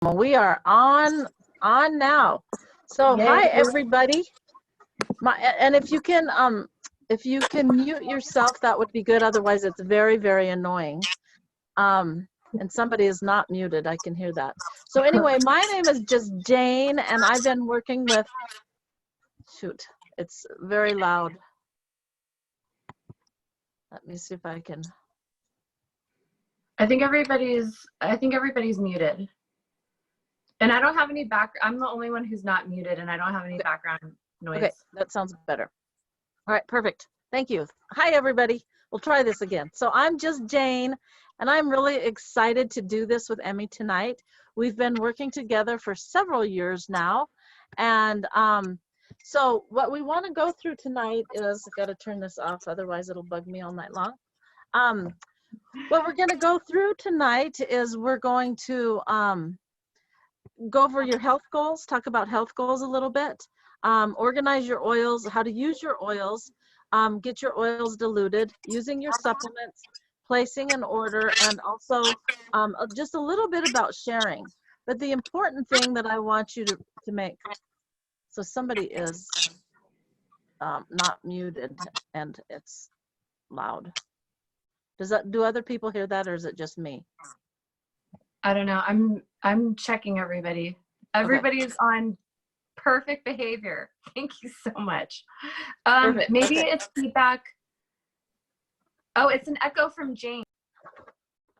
We are on now. So Yay. hi everybody. And if you can mute yourself, that would be good. Otherwise it's very, very annoying. And somebody is not muted. I can hear that. So anyway, my name is just Jane, and I've been working with, shoot, it's very loud. Let me see if I can. I think everybody's muted. And I don't have any I'm the only one who's not muted, and I don't have any background noise. Okay, that sounds better. All right, perfect. Thank you. Hi, everybody. We'll try this again. So I'm just Jane, and I'm really excited to do this with Emi tonight. We've been working together for several years now. And so what we want to go through tonight is, I've got to turn this off, otherwise it'll bug me all night long. What we're going to go through tonight is we're going to go over your health goals, talk about health goals a little bit, organize your oils, how to use your oils, get your oils diluted, using your supplements, placing an order, and also just a little bit about sharing. But the important thing that I want you to make, so somebody is not muted and it's loud. Do other people hear that, or is it just me? I don't know. I'm checking everybody. Everybody's on perfect behavior. Thank you so much. Maybe it's feedback. Oh, it's an echo from Jane.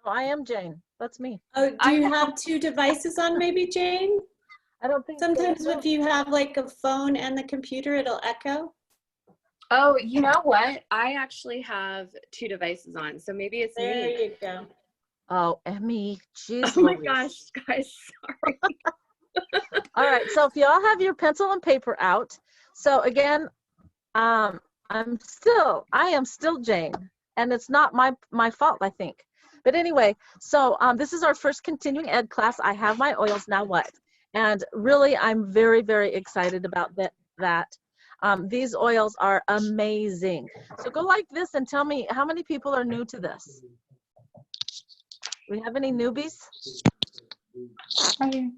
Oh, I am Jane. That's me. Oh, do you have two devices on maybe, Jane? I don't think sometimes if you have like a phone and the computer, it'll echo. Oh, you know what? I actually have two devices on, so maybe it's me. There you go. Oh, Emi, jeez. Oh my gosh, guys, sorry. All right, so if y'all have your pencil and paper out, so again, I am still Jane, and it's not my fault, I think. But anyway, so this is our first continuing ed class. I have my oils, now what? And really, I'm very, very excited about that. These oils are amazing. So go like this and tell me how many people are new to this. We have any newbies? Hi.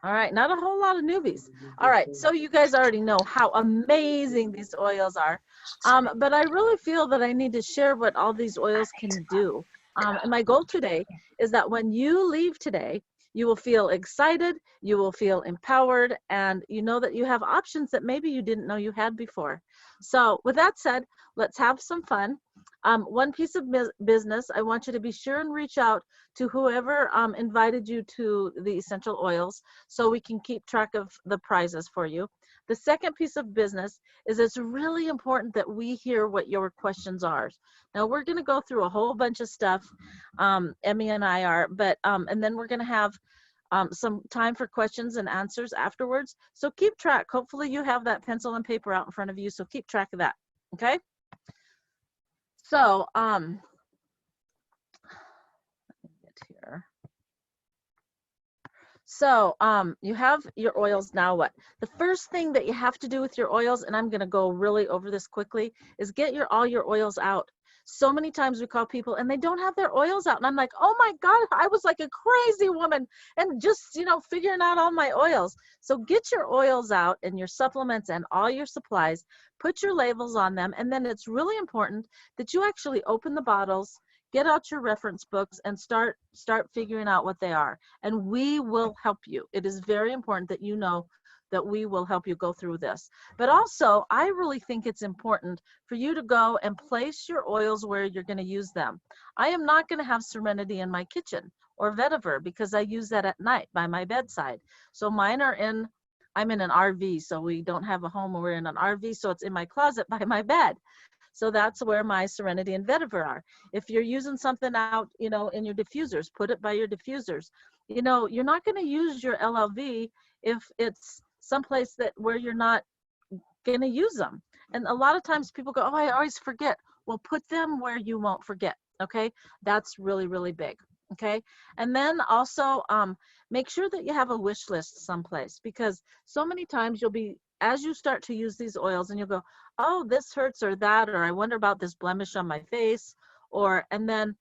All right, not a whole lot of newbies. All right, so you guys already know how amazing these oils are. But I really feel that I need to share what all these oils can do. And my goal today is that when you leave today, you will feel excited, you will feel empowered, and you know that you have options that maybe you didn't know you had before. So with that said, let's have some fun. One piece of business, I want you to be sure and reach out to whoever invited you to the essential oils so we can keep track of the prizes for you. The second piece of business is it's really important that we hear what your questions are. Now we're going to go through a whole bunch of stuff, Emi and I are, but and then we're going to have some time for questions and answers afterwards. So keep track. Hopefully you have that pencil and paper out in front of you, so keep track of that, okay? So, let me get here. So, you have your oils, now what? The first thing that you have to do with your oils, and I'm gonna go really over this quickly, is get all your oils out. So many times we call people and they don't have their oils out, and I'm like, oh my God, I was like a crazy woman and just, you know, figuring out all my oils. So get your oils out and your supplements and all your supplies, put your labels on them, and then it's really important that you actually open the bottles, get out your reference books, and start figuring out what they are. And we will help you. It is very important that you know that we will help you go through this. But also, I really think it's important for you to go and place your oils where you're going to use them. I am not going to have Serenity in my kitchen or vetiver because I use that at night by my bedside. So mine are I'm in an RV, so we don't have a home. We're in an RV, so it's in my closet by my bed. So that's where my Serenity and vetiver are. If you're using something out, you know, in your diffusers, put it by your diffusers. You know, you're not going to use your LLV if it's someplace where you're not going to use them. And a lot of times people go, oh, I always forget. Well, put them where you won't forget. Okay, that's really, really big. Okay, and then also make sure that you have a wish list someplace, because so many times you'll be, as you start to use these oils, and you'll go, oh, this hurts or that, or I wonder about this blemish on my face, and then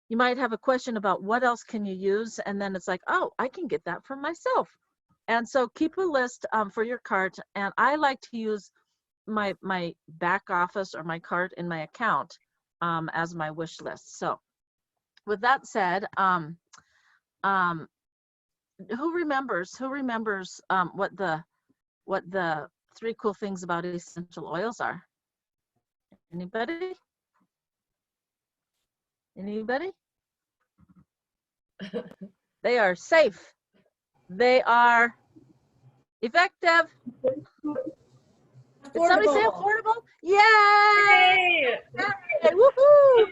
you might have a question about what else can you use, and then it's like, oh, I can get that for myself. And so keep a list for your cart, and I like to use my back office or my cart in my account as my wish list. So with that said, who remembers what the 3 cool things about essential oils are? Anybody? Anybody? They are safe. They are effective. Did somebody say affordable? Yay! Yay! Yay! Woohoo!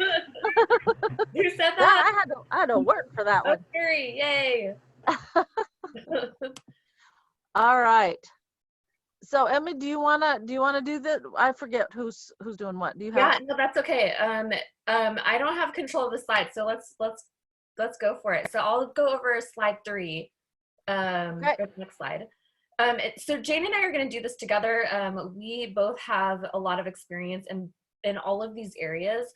Who said Yeah, that? I had to work for that one. Carrie, yay! All right. So Emmy, do you wanna do that? I forget who's doing what. Do you have? Yeah, no, that's okay. I don't have control of the slide, so let's go for it. So I'll go over slide 3. Okay. For the next slide. So Jane and I are going to do this together. We both have a lot of experience in all of these areas.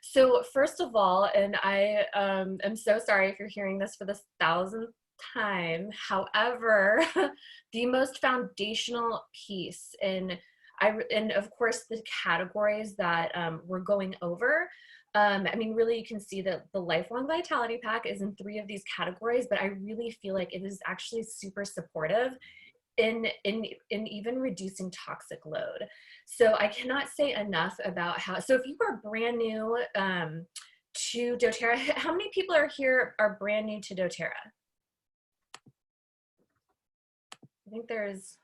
So first of all, and I am so sorry if you're hearing this for the 1,000th time. However, the most foundational piece and of course the categories that we're going over. I mean, really, you can see that the Lifelong Vitality Pack is in 3 of these categories, but I really feel like it is actually super supportive in even reducing toxic load. So I cannot say enough about how, so if you are brand new to doTERRA, how many people are here are brand new to doTERRA? I think there's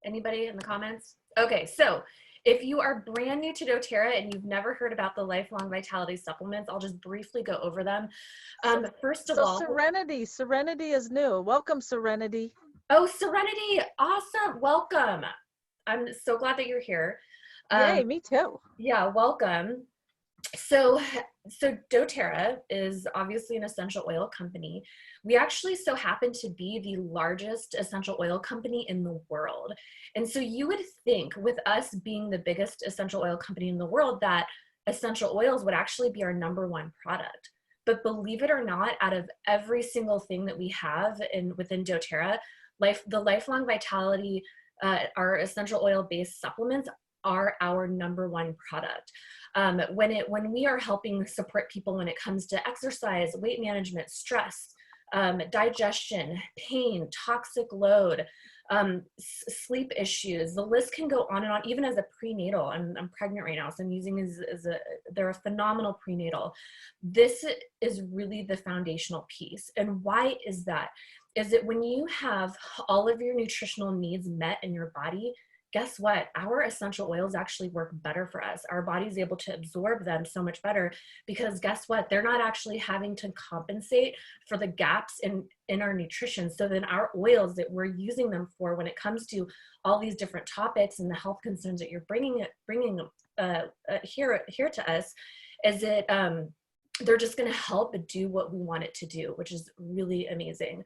anybody in the comments? Okay, so if you are brand new to doTERRA and you've never heard about the Lifelong Vitality supplements, I'll just briefly go over them. First of all, Serenity is new. Welcome, Serenity. Oh, Serenity, awesome, welcome. I'm so glad that you're here. Yay, me too. Yeah, welcome. So doTERRA is obviously an essential oil company. We actually so happen to be the largest essential oil company in the world. And so you would think with us being the biggest essential oil company in the world that essential oils would actually be our #1 product. But believe it or not, out of every single thing that we have within doTERRA, the Lifelong Vitality, our essential oil based supplements are our #1 product. When we are helping support people when it comes to exercise, weight management, stress, digestion, pain, toxic load, sleep issues, the list can go on and on. Even as a prenatal, I'm pregnant right now, so I'm using they're a phenomenal prenatal. This is really the foundational piece. And why is that? Is that when you have all of your nutritional needs met in your body, guess what? Our essential oils actually work better for us. Our body's able to absorb them so much better because guess what? They're not actually having to compensate for the gaps in our nutrition. So then our oils that we're using them for when it comes to all these different topics and the health concerns that you're bringing here to us, is it they're just going to help do what we want it to do, which is really amazing.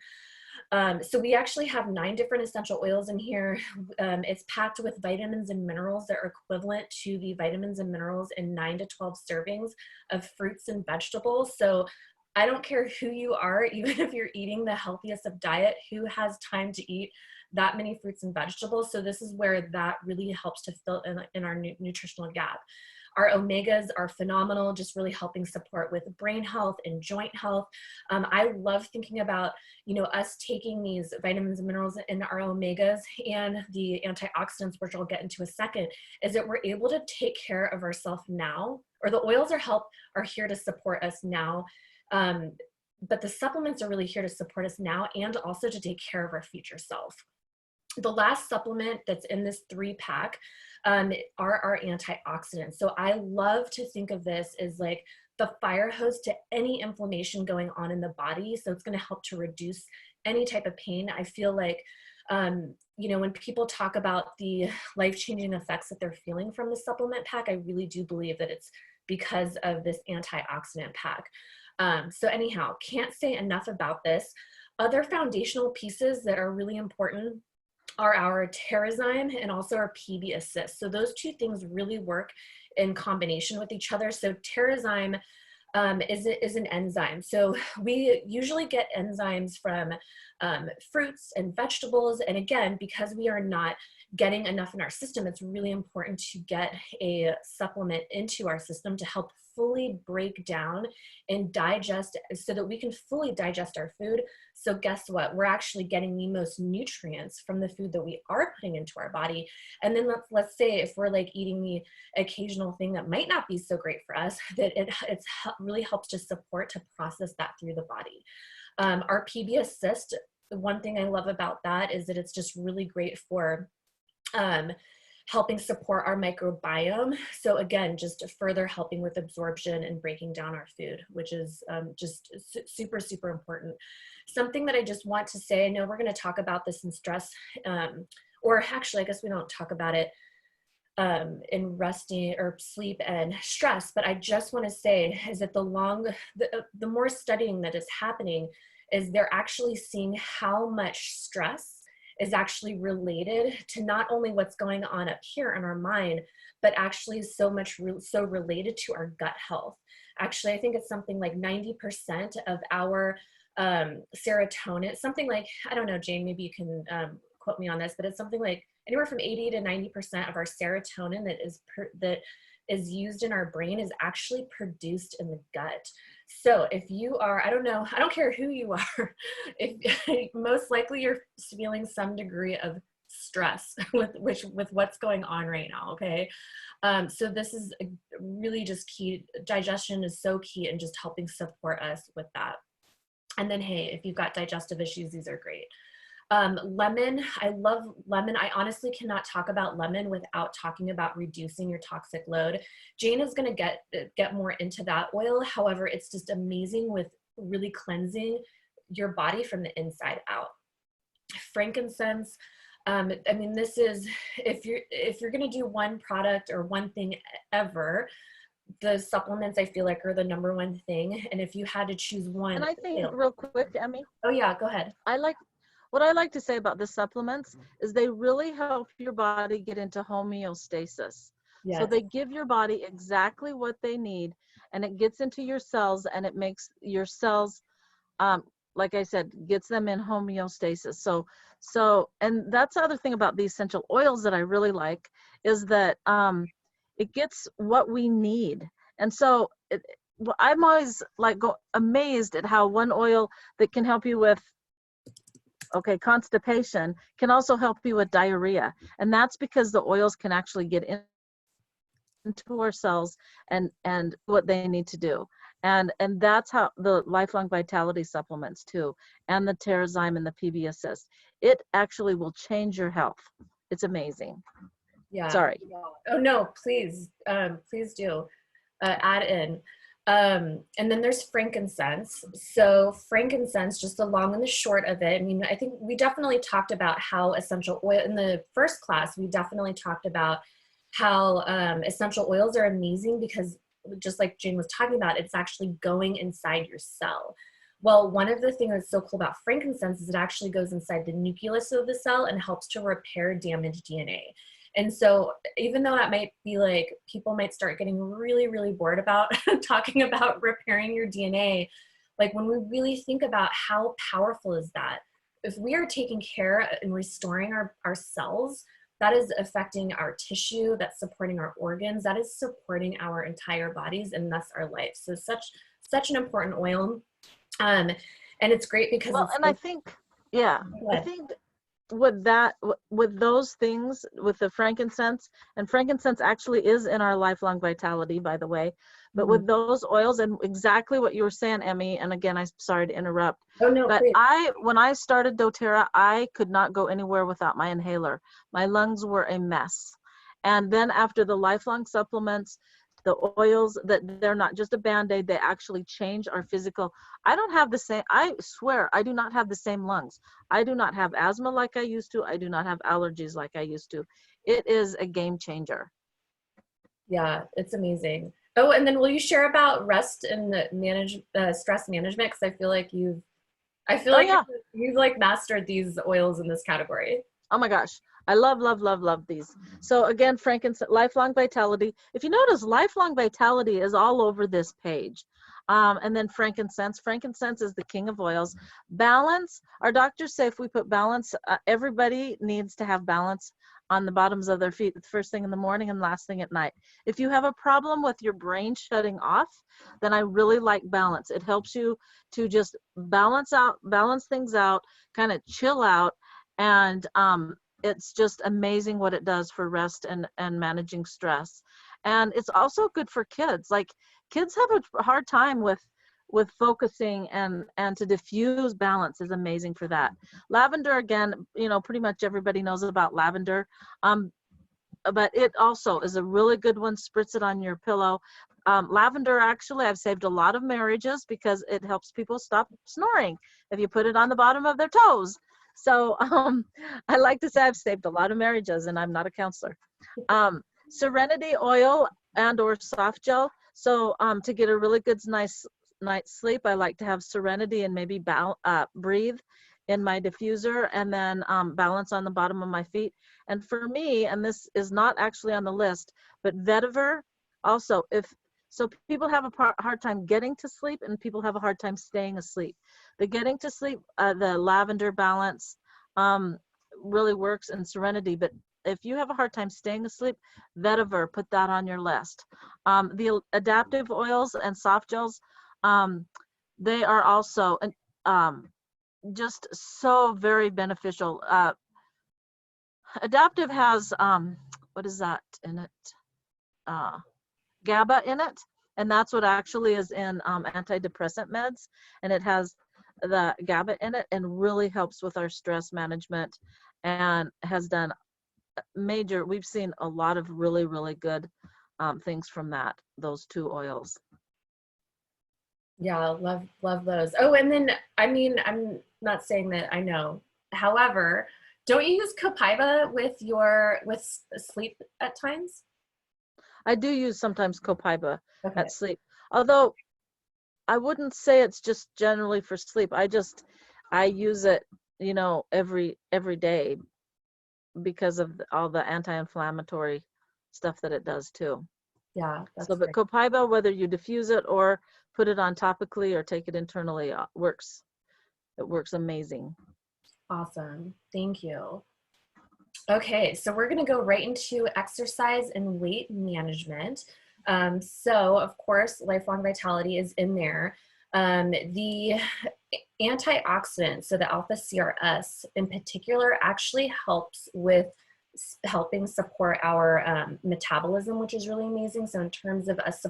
So we actually have 9 different essential oils in here. It's packed with vitamins and minerals that are equivalent to the vitamins and minerals in 9 to 12 servings of fruits and vegetables. So I don't care who you are, even if you're eating the healthiest of diet, who has time to eat that many fruits and vegetables. So this is where that really helps to fill in our nutritional gap. Our omegas are phenomenal, just really helping support with brain health and joint health. I love thinking about, us taking these vitamins and minerals in our omegas and the antioxidants, which I'll get into a second, is that we're able to take care of ourselves now, or the oils are here to support us now. But the supplements are really here to support us now and also to take care of our future self. The last supplement that's in this 3-pack are our antioxidants. So I love to think of this as like the fire hose to any inflammation going on in the body. So it's going to help to reduce any type of pain. I feel like, when people talk about the life-changing effects that they're feeling from the supplement pack, I really do believe that it's because of this antioxidant pack. So anyhow, can't say enough about this. Other foundational pieces that are really important are our Terrazyme and also our PB Assist. So those 2 things really work in combination with each other. So Terrazyme is an enzyme. So we usually get enzymes from fruits and vegetables. And again, because we are not getting enough in our system, it's really important to get a supplement into our system to help fully break down and digest so that we can fully digest our food. So guess what? We're actually getting the most nutrients from the food that we are putting into our body. And then let's say if we're like eating the occasional thing that might not be so great for us, that it really helps to support to process that through the body. Our PB Assist, the one thing I love about that is that it's just really great for helping support our microbiome. So again, just further helping with absorption and breaking down our food, which is just super, super important. Something that I just want to say, I know we're going to talk about this in stress, or actually, I guess we don't talk about it in resting or sleep and stress, but I just want to say is that the more studying that is happening is they're actually seeing how much stress is actually related to not only what's going on up here in our mind, but actually so related to our gut health. Actually, I think it's something like 90% of our serotonin, something like, I don't know, Jane, maybe you can quote me on this, but it's something like anywhere from 80 to 90% of our serotonin that is used in our brain is actually produced in the gut. So if you are, I don't know, I don't care who you are, if most likely you're feeling some degree of stress with what's going on right now, okay? So this is really just key. Digestion is so key in just helping support us with that. And then, hey, if you've got digestive issues, these are great. Lemon, I love lemon. I honestly cannot talk about lemon without talking about reducing your toxic load. Jane is going to get more into that oil. However, it's just amazing with really cleansing your body from the inside out. Frankincense, I mean, this is, if you're going to do one product or one thing ever, the supplements I feel like are the number one thing. And if you had to choose one. And I think real quick, Emmy. Oh yeah, go ahead. What I like to say about the supplements is they really help your body get into homeostasis. Yes. So they give your body exactly what they need, and it gets into your cells, and it makes your cells, like I said, gets them in homeostasis. So, and that's the other thing about the essential oils that I really like is that it gets what we need. And so I'm always like amazed at how one oil that can help you with constipation can also help you with diarrhea. And that's because the oils can actually get into our cells and what they need to do. And that's how the lifelong vitality supplements too, and the Terrazyme and the PB Assist. It actually will change your health. It's amazing. Yeah. Sorry. Oh no, please do add in. And then there's frankincense. So frankincense, just the long and the short of it, I mean, I think we definitely talked about how essential oil in the first class, we definitely talked about how essential oils are amazing because just like Jane was talking about, it's actually going inside your cell. Well, one of the things that's so cool about frankincense is it actually goes inside the nucleus of the cell and helps to repair damaged DNA. And so even though that might be like, people might start getting really, really bored about talking about repairing your DNA, like when we really think about how powerful is that, if we are taking care and restoring our cells, that is affecting our tissue, that's supporting our organs, that is supporting our entire bodies and thus our life. So such an important oil. And it's great because I think with those things, with the frankincense, and frankincense actually is in our lifelong vitality, by the way, but with those oils and exactly what you were saying, Emmy, and again, I'm sorry to interrupt. Oh no, but please. When I started doTERRA, I could not go anywhere without my inhaler. My lungs were a mess. And then after the lifelong supplements, the oils, that they're not just a Band-Aid, they actually change our physical. I swear, I do not have the same lungs. I do not have asthma like I used to. I do not have allergies like I used to. It is a game changer. Yeah, it's amazing. Oh, and then will you share about rest and stress management? Because I feel like you've like mastered these oils in this category. Oh my gosh. I love these. So again, frankincense, lifelong vitality. If you notice, lifelong vitality is all over this page. And then frankincense. Frankincense is the king of oils. Balance. Our doctors say if we put balance, everybody needs to have balance on the bottoms of their feet the first thing in the morning and last thing at night. If you have a problem with your brain shutting off, then I really like balance. It helps you to just balance things out, kind of chill out, and it's just amazing what it does for rest and managing stress. And it's also good for kids. Like, kids have a hard time with focusing, and to diffuse balance is amazing for that. Lavender, again, pretty much everybody knows about lavender, but it also is a really good one. Spritz it on your pillow. Lavender, actually, I've saved a lot of marriages because it helps people stop snoring if you put it on the bottom of their toes. So I like to say I've saved a lot of marriages, and I'm not a counselor. Serenity oil and or soft gel. So to get a really good, nice night's sleep, I like to have Serenity and maybe Breathe in my diffuser, and then Balance on the bottom of my feet. And for me, and this is not actually on the list, but vetiver also. So people have a hard time getting to sleep, and people have a hard time staying asleep. The getting to sleep, the lavender Balance really works, and Serenity. But if you have a hard time staying asleep, vetiver, put that on your list. The adaptive oils and soft gels, they are also just so very beneficial. Adaptive has, what is that in it? GABA in it, and that's what actually is in antidepressant meds, and it has the GABA in it and really helps with our stress management, and has done we've seen a lot of really, really good things from those two oils. Yeah, love those. Oh, and then, I mean, I'm not saying that I know. However, don't you use copaiba with sleep at times? I do use sometimes copaiba Okay. at sleep, although I wouldn't say it's just generally for sleep. I use it, every day because of all the anti-inflammatory stuff that it does too. Yeah, that's so, but great. copaiba, whether you diffuse it or put it on topically or take it internally, works. It works amazing. Awesome. Thank you. Okay, so we're going to go right into exercise and weight management. So, of course, Lifelong Vitality is in there. The antioxidants, so the alpha CRS in particular, actually helps with helping support our metabolism, which is really amazing. So in terms of us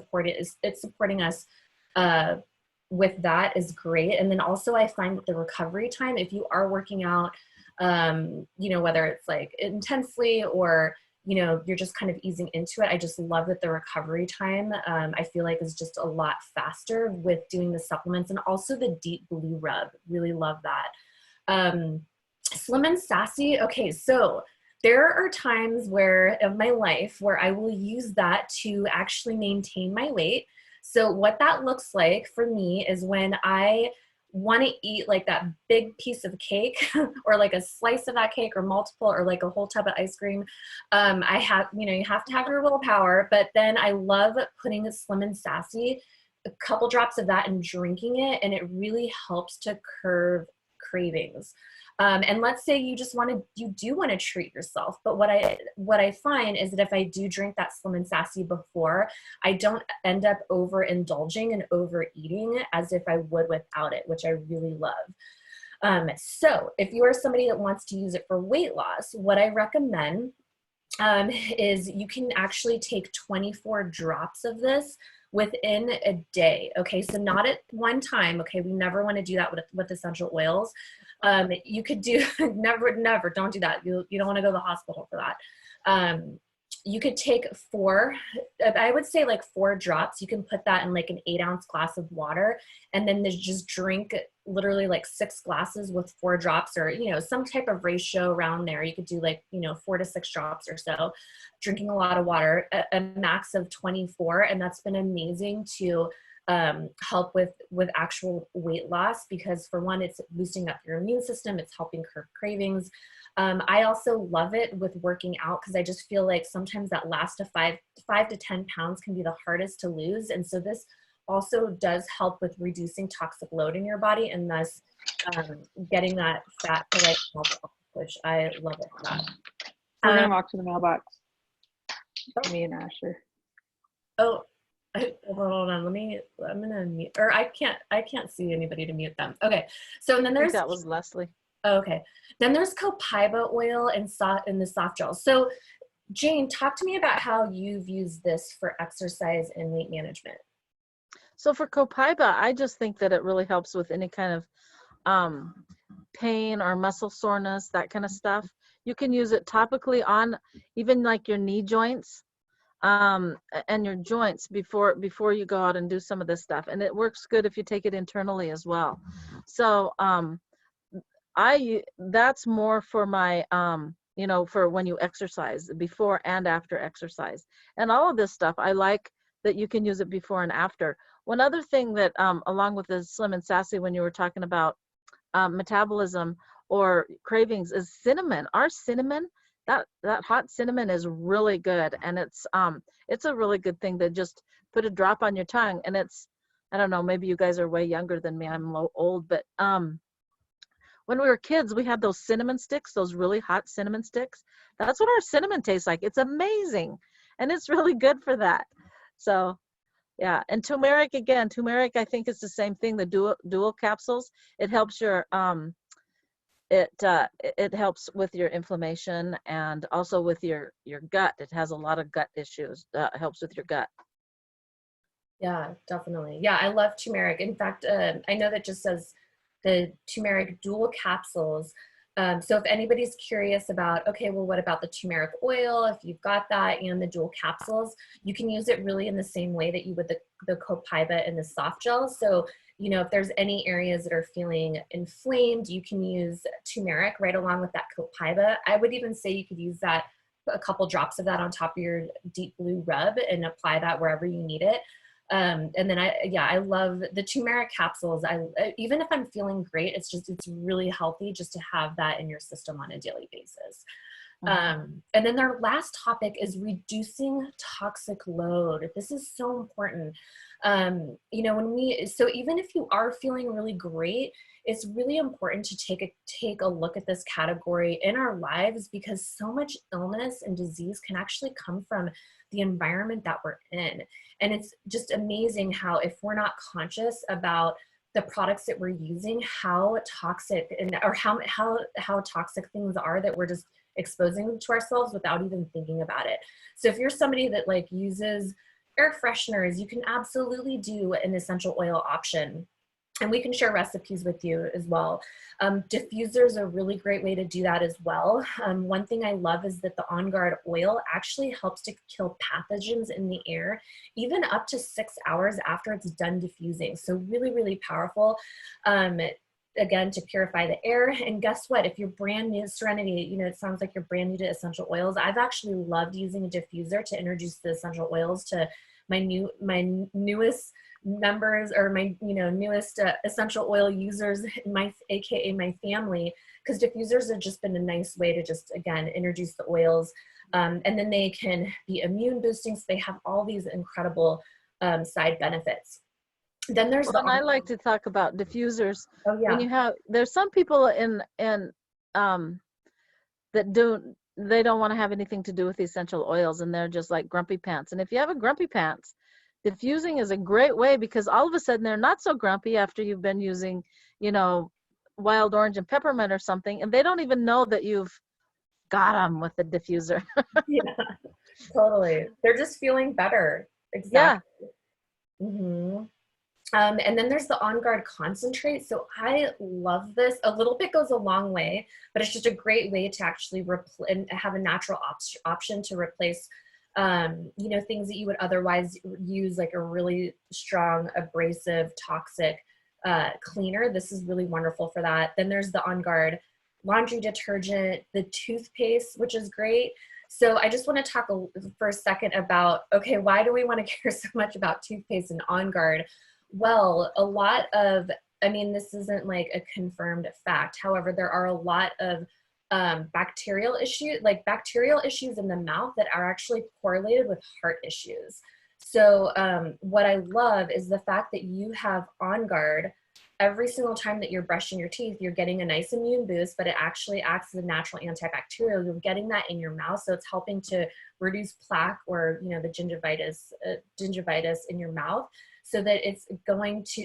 it's supporting us with that is great. And then also I find that the recovery time, if you are working out, whether it's like intensely or, you're just kind of easing into it, I just love that the recovery time, I feel like is just a lot faster with doing the supplements, and also the deep blue rub. Really love that. Slim and Sassy. Okay, so there are times of my life where I will use that to actually maintain my weight. So what that looks like for me is when I want to eat like that big piece of cake or like a slice of that cake or multiple or like a whole tub of ice cream. I have, you have to have your willpower, but then I love putting a Slim and Sassy, a couple drops of that and drinking it. And it really helps to curb cravings. And let's say you do want to treat yourself. But what I find is that if I do drink that Slim and Sassy before, I don't end up overindulging and overeating as if I would without it, which I really love. So if you are somebody that wants to use it for weight loss, what I recommend is you can actually take 24 drops of this within a day. Okay, so not at one time. Okay, we never want to do that with essential oils. You could do never, don't do that. You don't want to go to the hospital for that. You could take 4, I would say like 4 drops. You can put that in like an 8-ounce glass of water, and then just drink literally like 6 glasses with 4 drops, or, some type of ratio around there. You could do like, 4 to 6 drops or so, drinking a lot of water, a max of 24. And that's been amazing to help with actual weight loss, because for one, it's boosting up your immune system. It's helping curb cravings. I also love it with working out, because I just feel like sometimes that last 5 to 10 pounds can be the hardest to lose. And so this also does help with reducing toxic load in your body, and thus getting that fat to like melt off, which I love it for that. We're gonna walk to the mailbox. Me and Asher. Oh, hold on. I'm gonna mute, or I can't see anybody to mute them. Okay, so and then I think there's that was Leslie. okay, then there's copaiba oil and the soft gels. So Jane, talk to me about how you've used this for exercise and weight management. So for copaiba, I just think that it really helps with any kind of pain or muscle soreness, that kind of stuff. You can use it topically on even like your knee joints and your joints before you go out and do some of this stuff. And it works good if you take it internally as well. So that's more for my for when you exercise, before and after exercise. And all of this stuff, I like that you can use it before and after. One other thing that along with the Slim and Sassy, when you were talking about metabolism or cravings, is cinnamon. Our cinnamon, that hot cinnamon is really good, and it's a really good thing to just put a drop on your tongue. And it's, I don't know, maybe you guys are way younger than me, I'm old, but when we were kids, we had those cinnamon sticks, those really hot cinnamon sticks. That's what our cinnamon tastes like. It's amazing, and it's really good for that. So yeah, and turmeric, again, turmeric, I think is the same thing, the dual capsules. It helps your it helps with your inflammation and also with your gut. It has a lot of gut issues. It helps with your gut. Yeah, definitely. Yeah, I love turmeric. In fact, I know that just says the turmeric dual capsules. So if anybody's curious about, okay, well, what about the turmeric oil? If you've got that and the dual capsules, you can use it really in the same way that you would the copaiba and the soft gels. So, you know, if there's any areas that are feeling inflamed, you can use turmeric right along with that copaiba. I would even say you could use that, a couple drops of that on top of your deep blue rub and apply that wherever you need it. And then I love the turmeric capsules. Even if I'm feeling great, it's really healthy just to have that in your system on a daily basis. And then their last topic is reducing toxic load. This is so important. You know, so even if you are feeling really great, it's really important to take a look at this category in our lives, because so much illness and disease can actually come from the environment that we're in. And it's just amazing how, if we're not conscious about the products that we're using, how toxic or how toxic things are that we're just exposing to ourselves without even thinking about it. So if you're somebody that like uses air fresheners, you can absolutely do an essential oil option. And we can share recipes with you as well. Diffusers are a really great way to do that as well. One thing I love is that the On Guard oil actually helps to kill pathogens in the air, even up to 6 hours after it's done diffusing. So really, really powerful. Again, to purify the air. And guess what? If you're brand new, Serenity, you know, it sounds like you're brand new to essential oils. I've actually loved using a diffuser to introduce the essential oils to my newest members, or my newest essential oil users, aka my family, because diffusers have just been a nice way to just, again, introduce the oils, and then they can be immune boosting, so they have all these incredible side benefits. Then there's and I like to talk about diffusers. Oh yeah. When there's some people in that they don't want to have anything to do with essential oils, and they're just like grumpy pants. And if you have a grumpy pants, diffusing is a great way, because all of a sudden they're not so grumpy after you've been using, you know, wild orange and peppermint or something, and they don't even know that you've got them with the diffuser. Yeah, totally. They're just feeling better. Exactly. Yeah. Mm-hmm. And then there's the On Guard concentrate. So I love this. A little bit goes a long way, but it's just a great way to actually have a natural option to replace you know, things that you would otherwise use, like a really strong, abrasive, toxic cleaner. This is really wonderful for that. Then there's the On Guard laundry detergent, the toothpaste, which is great. So I just want to talk for a second about, okay, why do we want to care so much about toothpaste and On Guard? Well, a lot of, I mean, this isn't like a confirmed fact. However, there are a lot of bacterial issues in the mouth that are actually correlated with heart issues. So what I love is the fact that you have On Guard every single time that you're brushing your teeth. You're getting a nice immune boost, but it actually acts as a natural antibacterial. You're getting that in your mouth, so it's helping to reduce plaque, or the gingivitis in your mouth, so that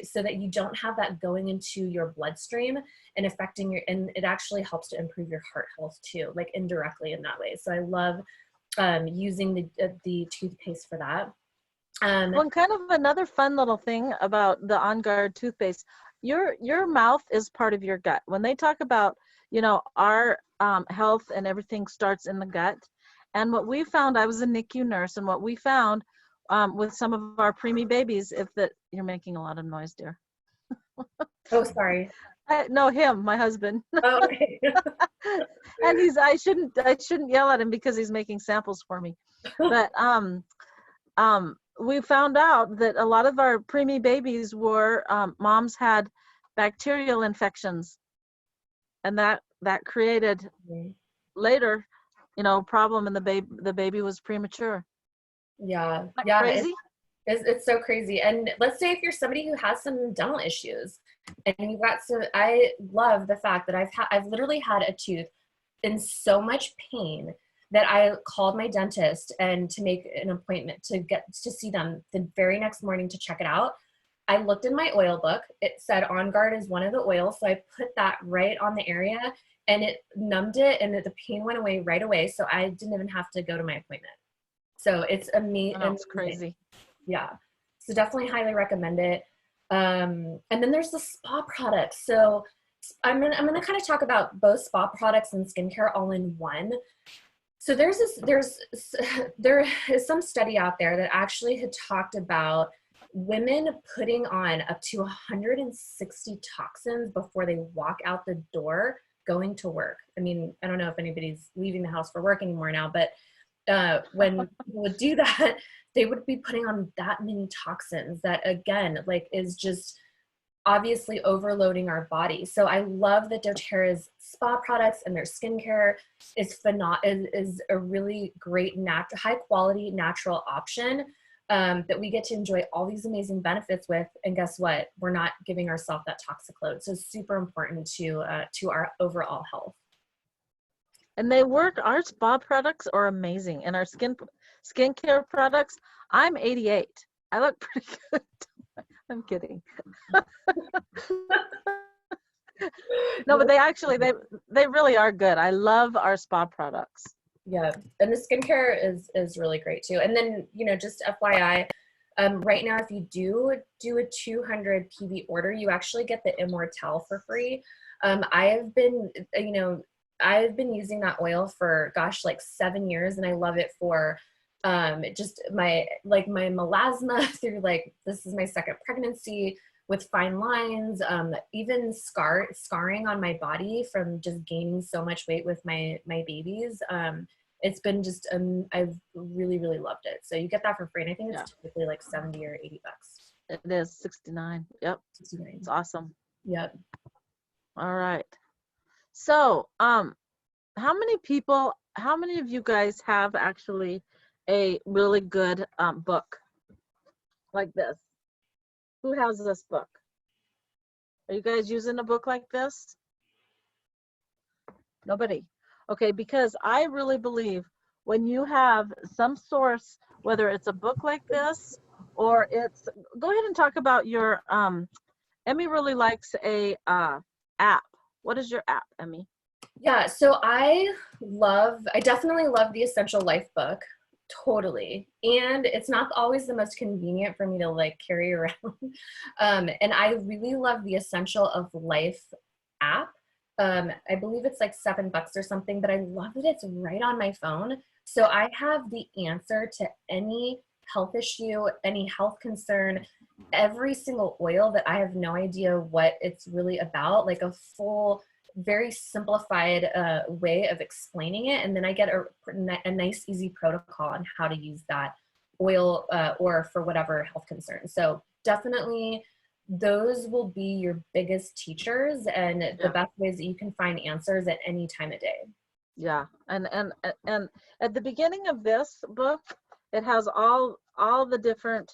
so that you don't have that going into your bloodstream and affecting and it actually helps to improve your heart health too, like indirectly in that way. So I love using the toothpaste for that. Well, and kind of another fun little thing about the On Guard toothpaste, your mouth is part of your gut. When they talk about, our health and everything starts in the gut. And what we found, I was a NICU nurse, and what we found with some of our preemie babies, you're making a lot of noise, dear. Oh, sorry. No, him, my husband. Oh, okay. And I shouldn't yell at him because he's making samples for me. But we found out that a lot of our preemie babies moms had bacterial infections, and that created later, problem, and the baby was premature. Yeah. Crazy. It's so crazy. And let's say if you're somebody who has some dental issues, and you've got I love the fact that I've literally had a tooth in so much pain that I called my dentist and to make an appointment to get to see them the very next morning to check it out. I looked in my oil book. It said On Guard is one of the oils. So I put that right on the area, and it numbed it, and the pain went away right away. So I didn't even have to go to my appointment. So it's amazing. Oh, it's crazy. Yeah. So definitely highly recommend it. And then there's the spa products. So I'm gonna kind of talk about both spa products and skincare all in one. So there is some study out there that actually had talked about women putting on up to 160 toxins before they walk out the door going to work. I mean, I don't know if anybody's leaving the house for work anymore now, but when people would do that, they would be putting on that many toxins that, again, like, is just obviously overloading our body. So I love that doTERRA's spa products and their skincare is a really great high quality natural option that we get to enjoy all these amazing benefits with. And guess what? We're not giving ourselves that toxic load. So super important to our overall health. And our spa products are amazing. And our skincare products, I'm 88. I look pretty good. I'm kidding. No, but they really are good. I love our spa products. Yeah, and the skincare is really great too. And then, just FYI, right now, if you do a 200 PV order, you actually get the Immortelle for free. I've been using that oil for, like 7 years, and I love it for just my melasma through, this is my second pregnancy with fine lines, even scarring on my body from just gaining so much weight with my babies. It's been just, I've really, really loved it. So you get that for free. And I think it's typically like 70 or 80 bucks. It is 69. Yep. 69. It's awesome. Yep. All right. So, how many of you guys have actually a really good book like this? Who has this book? Are you guys using a book like this? Nobody. Okay, because I really believe when you have some source, whether it's a book like this or go ahead and talk about your, Emmy really likes a app. What is your app, Emmy? Yeah, so I definitely love the Essential Life book. Totally. And it's not always the most convenient for me to carry around. And I really love the Essential of Life app. I believe it's like $7 or something, but I love that it's right on my phone. So I have the answer to any health issue, any health concern, every single oil that I have no idea what it's really about, like a full, very simplified way of explaining it. And then I get a nice, easy protocol on how to use that oil or for whatever health concern. So definitely those will be your biggest teachers and the best ways that you can find answers at any time of day. Yeah. And at the beginning of this book, It has all the different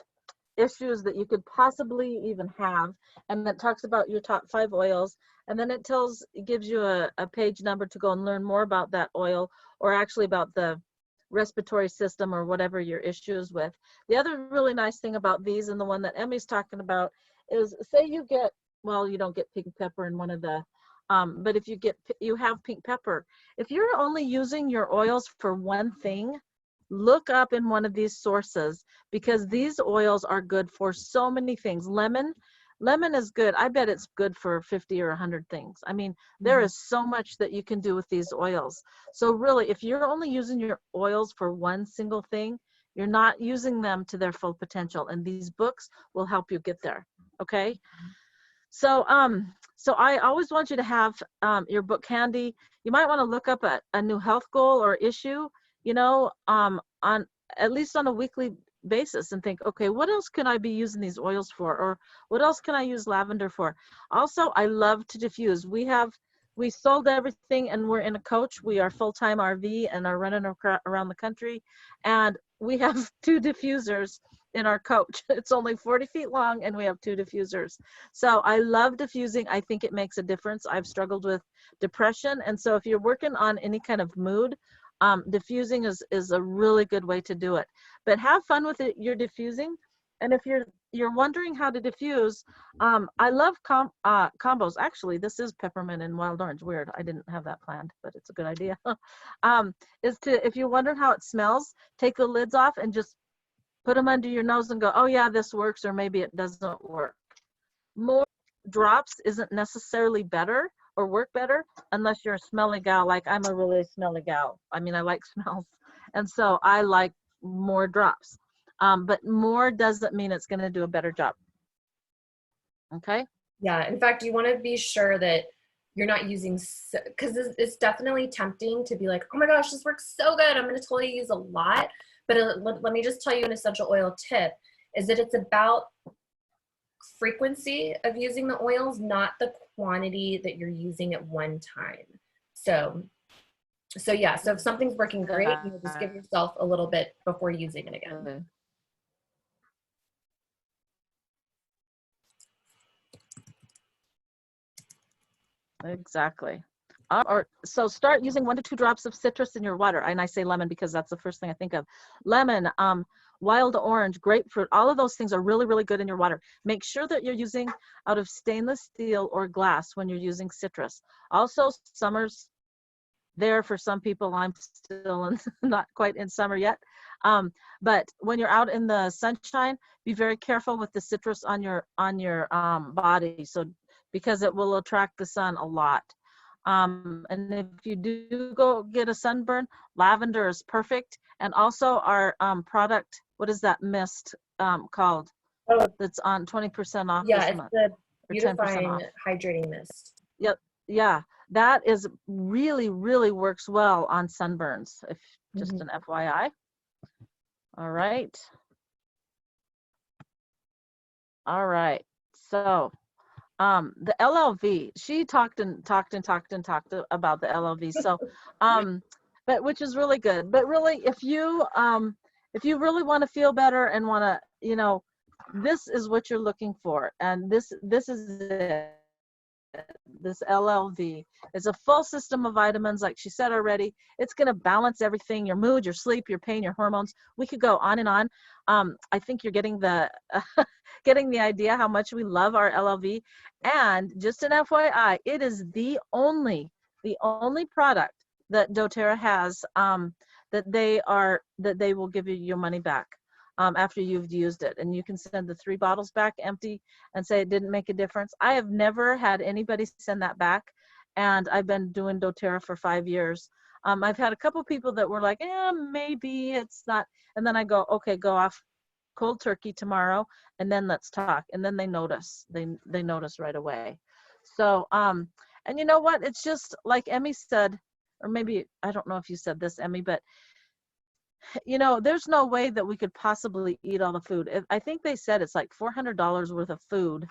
issues that you could possibly even have, and that talks about your top 5 oils, and then it gives you a page number to go and learn more about that oil, or actually about the respiratory system or whatever your issue is with. The other really nice thing about these, and the one that Emmy's talking about, is say you get, well, you don't get pink pepper in one of the but if you have pink pepper, if you're only using your oils for one thing, look up in one of these sources, because these oils are good for so many things. Lemon is good. I bet it's good for 50 or 100 things. I mean, there is so much that you can do with these oils. So really, if you're only using your oils for one single thing, you're not using them to their full potential, and these books will help you get there. Okay. So I always want you to have your book handy. You might want to look up a new health goal or issue, you know, on at least on a weekly basis, and think, okay, what else can I be using these oils for, or what else can I use lavender for? Also, I love to diffuse. We sold everything, and we're in a coach. We are full-time RV and are running around the country, and we have 2 diffusers in our coach. It's only 40 feet long, and we have 2 diffusers. So I love diffusing. I think it makes a difference. I've struggled with depression, and so if you're working on any kind of mood, diffusing is a really good way to do it. But have fun with it. You're diffusing, and if you're wondering how to diffuse, I love combos. Actually, this is peppermint and wild orange. Weird, I didn't have that planned, but it's a good idea. If you're wondering how it smells, take the lids off and just put them under your nose and go, oh yeah, this works, or maybe it doesn't work. More drops isn't necessarily better or work better unless you're a smelly gal. Like I'm a really smelly gal. I mean, I like smells. And so I like more drops. But more doesn't mean it's going to do a better job. Okay? Yeah. In fact, you want to be sure that you're not using, because it's definitely tempting to be like, oh my gosh, this works so good, I'm going to totally use a lot. But let me just tell you an essential oil tip, is that it's about frequency of using the oils, not the quantity that you're using at one time. So yeah, so if something's working great, you just give yourself a little bit before using it again. Exactly. So start using 1 to 2 drops of citrus in your water. And I say lemon because that's the first thing I think of. Lemon, wild orange, grapefruit, all of those things are really, really good in your water. Make sure that you're using out of stainless steel or glass when you're using citrus. Also, summer's there for some people. I'm still not quite in summer yet. But when you're out in the sunshine, be very careful with the citrus on your body. So because it will attract the sun a lot. And if you do go get a sunburn, lavender is perfect. And also our product, what is that mist called? Oh, that's on 20% off yeah, this it's month. the Or 10% beautifying off. hydrating mist. Yep. Yeah, that is really, really works well on sunburns. If just an FYI. All right. All right. So the LLV, she talked about the LLV. So but which is really good. But really, if you really want to feel better and want to, you know, this is what you're looking for, and this is it. This LLV is a full system of vitamins, like she said already. It's going to balance everything: your mood, your sleep, your pain, your hormones. We could go on and on. I think you're getting the getting the idea how much we love our LLV. And just an FYI, it is the only product that doTERRA has that they will give you your money back after you've used it, and you can send the 3 bottles back empty and say it didn't make a difference. I have never had anybody send that back, and I've been doing doTERRA for 5 years. I've had a couple people that were like, maybe it's not, and then I go, okay, go off cold turkey tomorrow, and then let's talk. And then they notice, they notice right away. So and you know what, it's just like Emmy said, or maybe I don't know if you said this, Emmy, but you know, there's no way that we could possibly eat all the food. I think they said it's like $400 worth of food,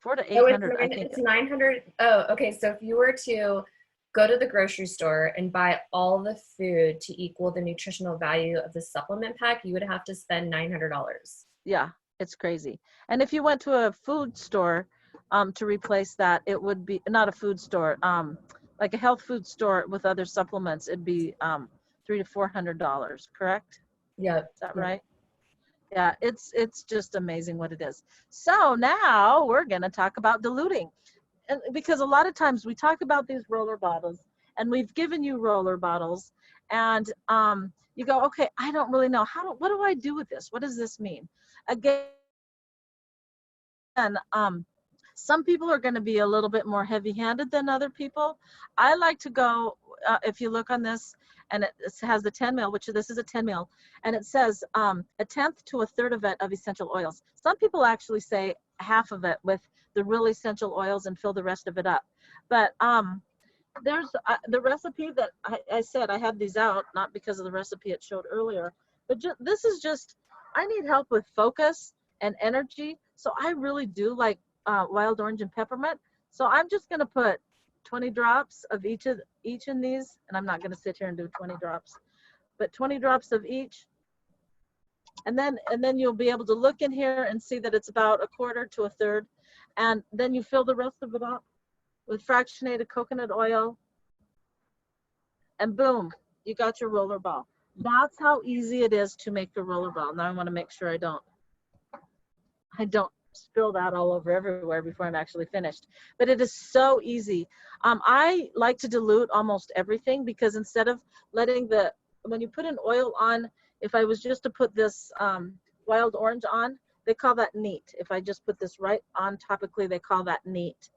$400 to $800. I think it's 900. Oh, okay. So if you were to go to the grocery store and buy all the food to equal the nutritional value of the supplement pack, you would have to spend $900. Yeah, it's crazy. And if you went to a food store to replace that, it would be not a food store, like a health food store with other supplements, it'd be $300 to $400, correct? Yep. Is that right? Yeah, it's just amazing what it is. So now we're going to talk about diluting. And because a lot of times we talk about these roller bottles, and we've given you roller bottles, and you go, okay, I don't really know what do I do with this? What does this mean? Again, some people are going to be a little bit more heavy-handed than other people. I like to go, if you look on this, and it has the 10 mil, which this is a 10 mil, and it says a tenth to a third of it of essential oils. Some people actually say half of it with the really essential oils and fill the rest of it up. But there's the recipe that I said I had these out, not because of the recipe it showed earlier, but this is just, I need help with focus and energy. So I really do like wild orange and peppermint. So I'm just going to put 20 drops of each in these, and I'm not going to sit here and do 20 drops, but 20 drops of each. And then you'll be able to look in here and see that it's about a quarter to a third. And then you fill the rest of it up with fractionated coconut oil, and boom, you got your roller ball. That's how easy it is to make a roller ball. Now I want to make sure I don't spill that all over everywhere before I'm actually finished. But it is so easy. I like to dilute almost everything, because instead of letting when you put an oil on, if I was just to put this wild orange on, they call that neat. If I just put this right on topically, they call that neat.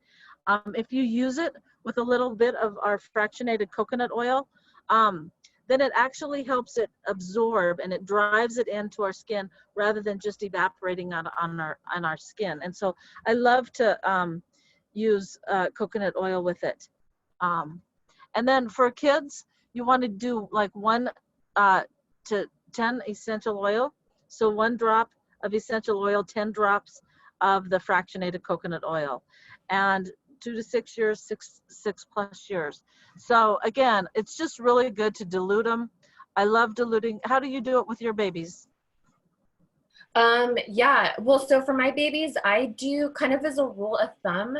If you use it with a little bit of our fractionated coconut oil, then it actually helps it absorb, and it drives it into our skin rather than just evaporating on our skin. And so I love to use coconut oil with it. And then for kids, you want to do like 1 to 10 essential oil. So 1 drop of essential oil, 10 drops of the fractionated coconut oil, and 2 to 6 years, 6 plus years. So again, it's just really good to dilute them. I love diluting. How do you do it with your babies? Yeah, well, so for my babies, I do kind of as a rule of thumb,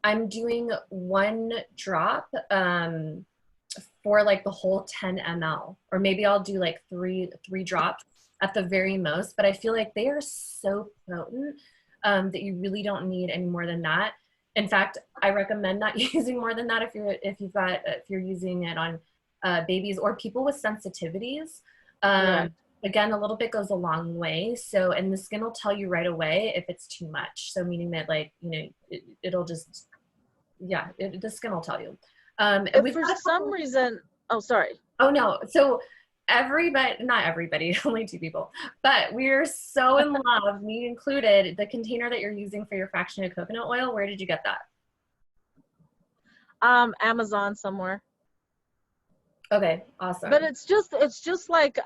I'm doing 1 drop for like the whole 10 ml, or maybe I'll do like three drops at the very most, but I feel like they are so potent that you really don't need any more than that. In fact, I recommend not using more than that if you're using it on babies or people with sensitivities. Right. Again, a little bit goes a long way. So, and the skin will tell you right away if it's too much. So meaning that, like, you know, it'll just, yeah, the skin will tell you. If for some reason, oh, sorry. Oh no. So everybody, not everybody, only 2 people, but we're so in love, me included, the container that you're using for your fractionated coconut oil. Where did you get that? Amazon somewhere. Okay, awesome. But it's just like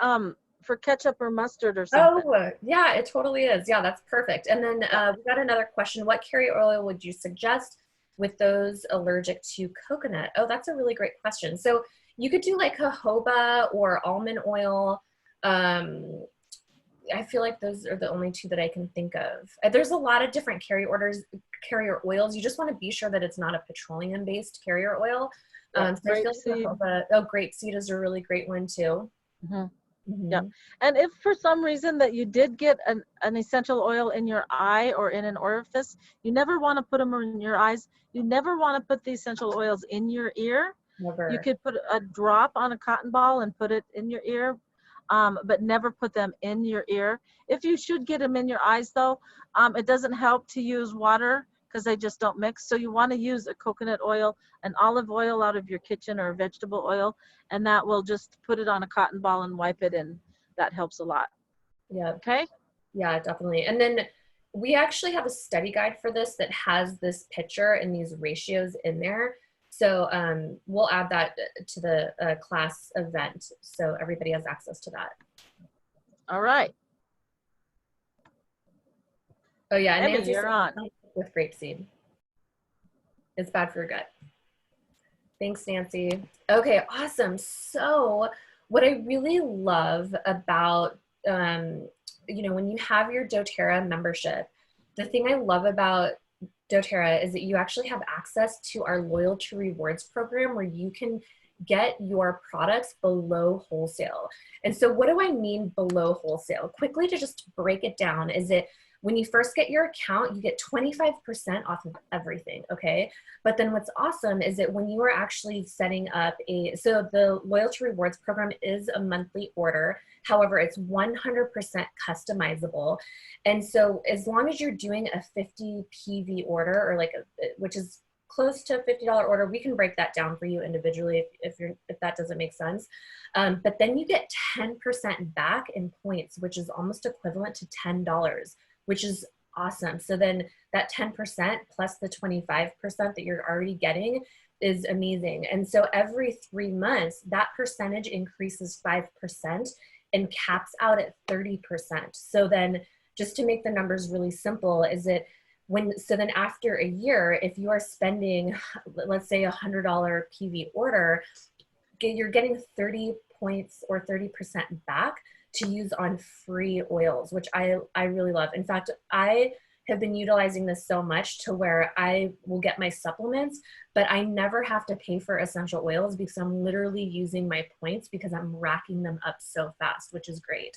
for ketchup or mustard or something. Oh, yeah, it totally is. Yeah, that's perfect. And then we got another question. What carrier oil would you suggest with those allergic to coconut? Oh, that's a really great question. So you could do like jojoba or almond oil. I feel like those are the only 2 that I can think of. There's a lot of different carrier oils. You just want to be sure that it's not a petroleum-based carrier oil. So I feel like jojoba, grapeseed is a really great one too. Mm-hmm. Mm-hmm. Yeah. And if for some reason that you did get an essential oil in your eye or in an orifice, you never want to put them in your eyes. You never want to put the essential oils in your ear. Never. You could put a drop on a cotton ball and put it in your ear, but never put them in your ear. If you should get them in your eyes though, it doesn't help to use water because they just don't mix. So you want to use a coconut oil, an olive oil out of your kitchen, or vegetable oil, and that will just put it on a cotton ball and wipe it, and that helps a lot. Yeah. Okay. Yeah, definitely. And then we actually have a study guide for this that has this picture and these ratios in there. So we'll add that to the class event so everybody has access to that. All right. Oh yeah, and Emi, Nancy, you're on. with grapeseed. It's bad for your gut. Thanks, Nancy. Okay, awesome. So what I really love about, when you have your doTERRA membership, the thing I love about doTERRA is that you actually have access to our loyalty rewards program where you can get your products below wholesale. And so what do I mean below wholesale? Quickly, to just break it down, is it when you first get your account, you get 25% off of everything, okay? But then what's awesome is that when you are actually setting up so the loyalty rewards program is a monthly order. However, it's 100% customizable. And so as long as you're doing a 50 PV order, or which is close to a $50 order, we can break that down for you individually if that doesn't make sense. But then you get 10% back in points, which is almost equivalent to $10, which is awesome. So then that 10% plus the 25% that you're already getting is amazing. And so every 3 months, that percentage increases 5% and caps out at 30%. So then just to make the numbers really simple, is it so then after a year, if you are spending, let's say $100 PV order, you're getting 30 points or 30% back to use on free oils, which I really love. In fact, I have been utilizing this so much to where I will get my supplements, but I never have to pay for essential oils because I'm literally using my points because I'm racking them up so fast, which is great.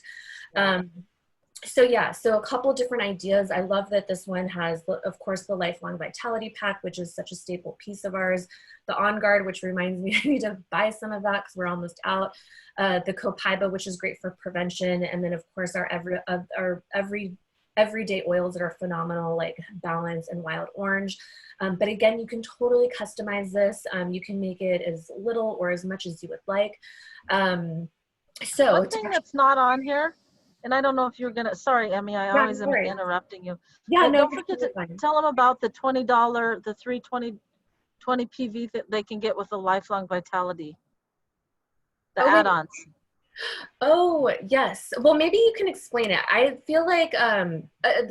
Yeah. So a couple different ideas. I love that this one has, of course, the Lifelong Vitality Pack, which is such a staple piece of ours. The On Guard, which reminds me I need to buy some of that because we're almost out. The Copaiba, which is great for prevention. And then, of course, our everyday oils that are phenomenal, like Balance and Wild Orange. But again, you can totally customize this. You can make it as little or as much as you would like. One thing that's not on here, and I don't know if you're gonna, sorry, Emmy, I always am interrupting you. Yeah, But no, don't forget to tell them about the $20, the 320 PV that they can get with the Lifelong Vitality, the add-ons. Oh, yes. Well, maybe you can explain it. I feel like,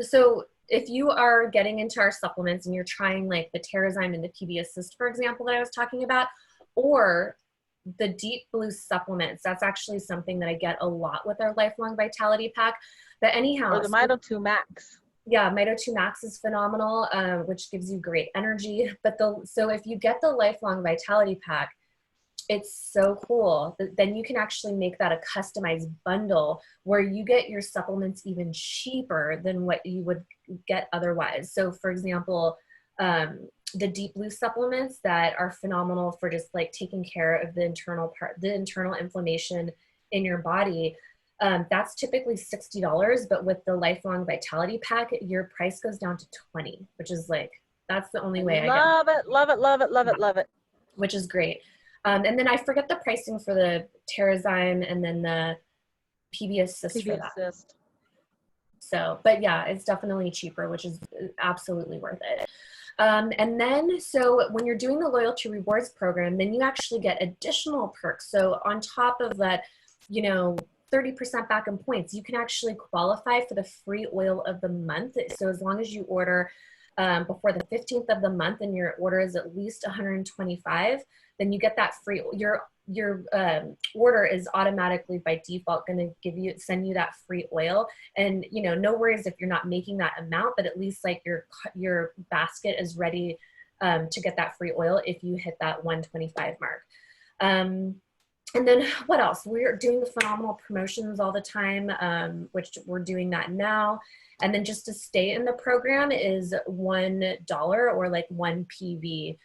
so if you are getting into our supplements and you're trying like the Terrazyme and the PB Assist, for example, that I was talking about, or the Deep Blue supplements, that's actually something that I get a lot with our Lifelong Vitality Pack. But anyhow. Or the Mito 2 Max. Yeah, Mito 2 Max is phenomenal, which gives you great energy. But so if you get the Lifelong Vitality Pack, it's so cool. Then you can actually make that a customized bundle where you get your supplements even cheaper than what you would get otherwise. So for example, the Deep Blue supplements that are phenomenal for just like taking care of the internal inflammation in your body. That's typically $60, but with the Lifelong Vitality Pack, your price goes down to $20, which is like, that's the only way I love it, love it, love it, love it, love it. Which is great. And then I forget the pricing for the Terrazyme and then the PB Assist for that. So, but yeah, it's definitely cheaper, which is absolutely worth it. And then, so when you're doing the loyalty rewards program, then you actually get additional perks. So on top of that, 30% back in points, you can actually qualify for the free oil of the month. So as long as you order before the 15th of the month and your order is at least 125, then you get that free. Your order is automatically by default going to send you that free oil. And no worries if you're not making that amount, but at least like your basket is ready to get that free oil if you hit that 125 mark. And then what else? We're doing the phenomenal promotions all the time, which we're doing that now. And then just to stay in the program is $1 or like 1 PV,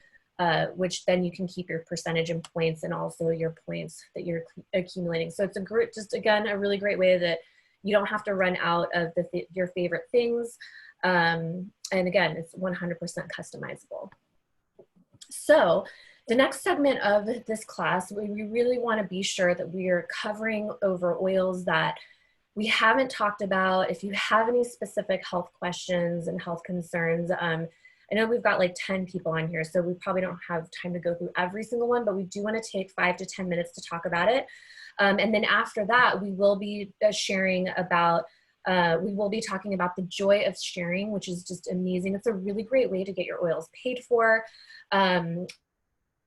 which then you can keep your percentage in points and also your points that you're accumulating. So it's just again, a really great way that you don't have to run out of your favorite things. And again, it's 100% customizable. So the next segment of this class, we really want to be sure that we are covering over oils that we haven't talked about. If you have any specific health questions and health concerns, I know we've got like 10 people on here, so we probably don't have time to go through every single one, but we do want to take 5 to 10 minutes to talk about it. And then after that, we will be sharing about, we will be talking about the joy of sharing, which is just amazing. It's a really great way to get your oils paid for.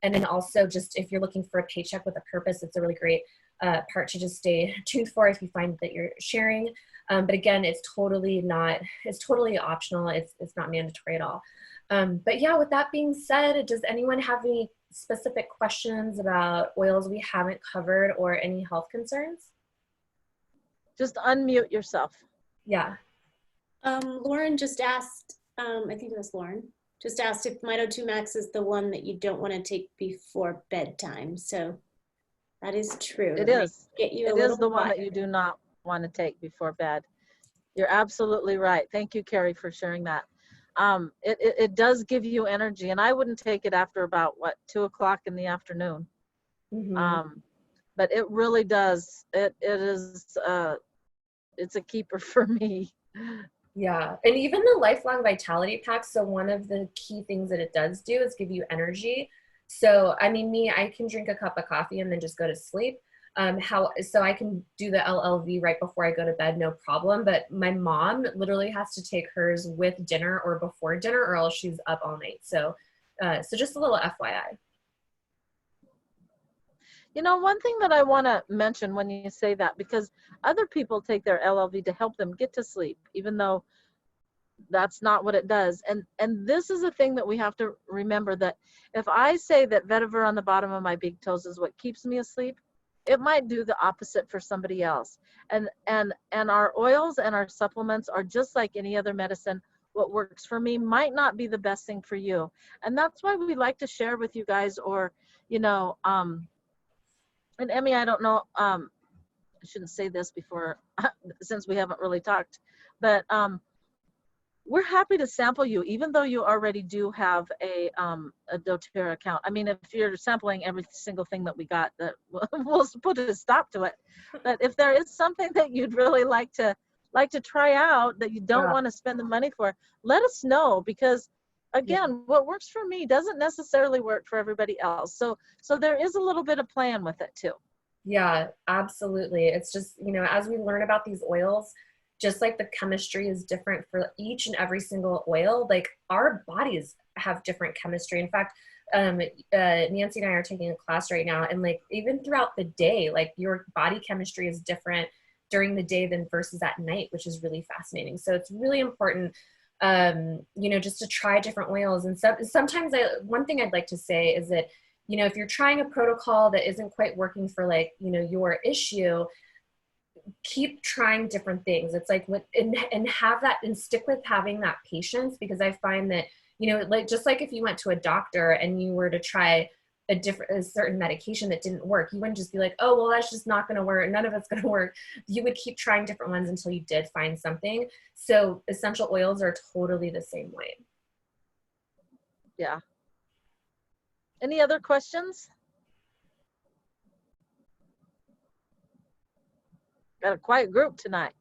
And then also just if you're looking for a paycheck with a purpose, it's a really great part to just stay tuned for if you find that you're sharing. But again, it's totally optional. It's not mandatory at all. But yeah, with that being said, does anyone have any specific questions about oils we haven't covered or any health concerns? Just unmute yourself. Yeah. Lauren just asked, I think it was Lauren, just asked if Mito 2 Max is the one that you don't want to take before bedtime. So that is true. It is. Get you It is the one that you do not want to take before bed. You're absolutely right. Thank you, Carrie, for sharing that. It does give you energy, and I wouldn't take it after about 2 o'clock in the afternoon. Mm-hmm. But it really does. It's a keeper for me. Yeah, and even the lifelong vitality pack. So one of the key things that it does do is give you energy. So I mean, I can drink a cup of coffee and then just go to sleep. So I can do the LLV right before I go to bed, no problem. But my mom literally has to take hers with dinner or before dinner, or else she's up all night. So just a little FYI. You know, one thing that I want to mention when you say that, because other people take their LLV to help them get to sleep, even though that's not what it does. And this is a thing that we have to remember, that if I say that vetiver on the bottom of my big toes is what keeps me asleep, it might do the opposite for somebody else. And our oils and our supplements are just like any other medicine. What works for me might not be the best thing for you. And that's why we like to share with you guys, or, you know, and Emmy, I don't know, I shouldn't say this before, since we haven't really talked, but we're happy to sample you, even though you already do have a doTERRA account. I mean, if you're sampling every single thing that we got, that we'll put a stop to it. But if there is something that you'd really like to try out that you don't want to spend the money for, let us know, because again, what works for me doesn't necessarily work for everybody else. So there is a little bit of plan with it too. Yeah, absolutely. It's just, you know, as we learn about these oils, just like the chemistry is different for each and every single oil, like our bodies have different chemistry. In fact, Nancy and I are taking a class right now, and like even throughout the day, like your body chemistry is different during the day than versus at night, which is really fascinating. So it's really important, you know, just to try different oils. And sometimes one thing I'd like to say is that, you know, if you're trying a protocol that isn't quite working for, like, you know, your issue, keep trying different things. It's like, and have that, and stick with having that patience, because I find that, you know, like, just like if you went to a doctor and you were to try a certain medication that didn't work, you wouldn't just be like, oh, well, that's just not going to work. None of it's going to work. You would keep trying different ones until you did find something. So essential oils are totally the same way. Yeah. Any other questions? Got a quiet group tonight.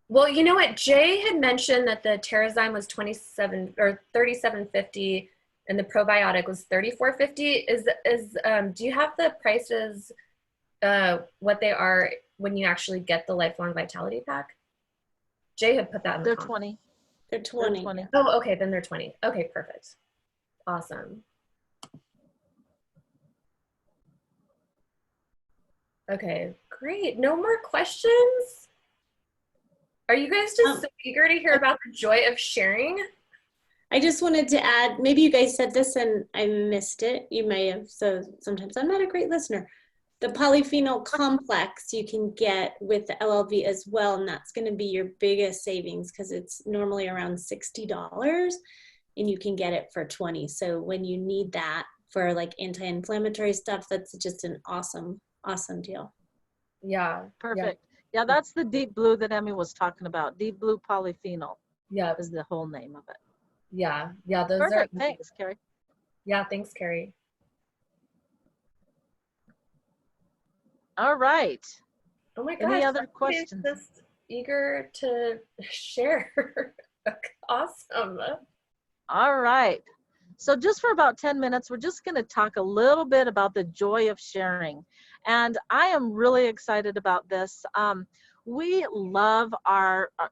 Well, you know what? Jay had mentioned that the Terrazyme was $37.50, and the probiotic was $34.50. Do you have the prices, what they are when you actually get the lifelong vitality pack? Jay had put that in the comments. 20. They're 20. 20. Oh, okay, then they're 20. Okay, perfect. Awesome. Okay, great. No more questions? Are you guys just so eager to hear about the joy of sharing? I just wanted to add, maybe you guys said this and I missed it. You may have, so sometimes I'm not a great listener. The polyphenol complex you can get with the LLV as well, and that's going to be your biggest savings, because it's normally around $60 and you can get it for $20. So when you need that for like anti-inflammatory stuff, that's just an awesome deal. Yeah. Perfect. Yeah, that's the deep blue that Emmy was talking about. Deep blue polyphenol. Yeah. Is the whole name of it. Yeah. Yeah. Those Perfect. are. Thanks, Carrie. Yeah. Thanks, Carrie. All right. Oh my gosh. Any other questions? Just eager to share. Awesome. All right. So just for about 10 minutes, we're just going to talk a little bit about the joy of sharing. And I am really excited about this. We love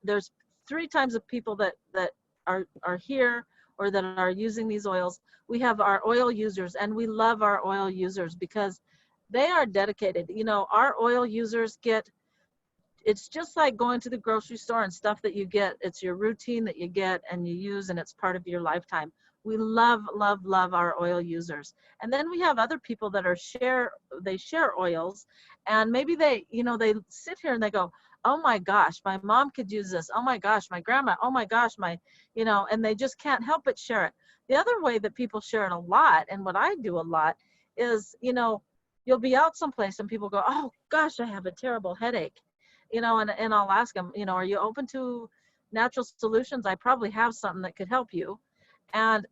there's 3 types of people that are here. or that are using these oils. We have our oil users, and we love our oil users because they are dedicated. You know, our oil users get, it's just like going to the grocery store and stuff that you get. It's your routine that you get and you use, and it's part of your lifetime. We love, love, love our oil users. And then we have other people that are they share oils, and maybe they, you know, they sit here and they go, oh my gosh, my mom could use this. Oh my gosh, my grandma. Oh my gosh, my, you know, and they just can't help but share it. The other way that people share it a lot, and what I do a lot, is, you know, you'll be out someplace and people go, oh gosh, I have a terrible headache. You know, and I'll ask them, you know, are you open to natural solutions? I probably have something that could help you. And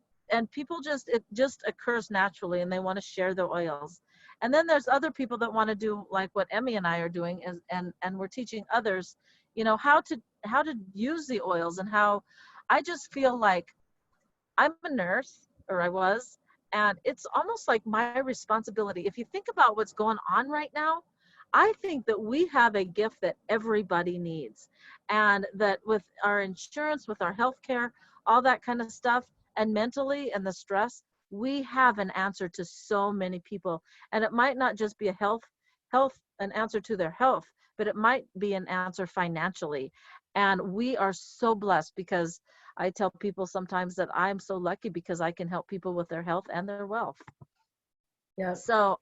people just, it just occurs naturally, and they want to share their oils. And then there's other people that want to do like what Emmy and I are doing, is, and we're teaching others, you know, how to use the oils. And how I just feel like I'm a nurse, or I was, and it's almost like my responsibility. If you think about what's going on right now, I think that we have a gift that everybody needs, and that with our insurance, with our health care, all that kind of stuff, and mentally and the stress, we have an answer to so many people. And it might not just be a an answer to their health, but it might be an answer financially. And we are so blessed, because I tell people sometimes that I'm so lucky because I can help people with their health and their wealth. Yeah. So,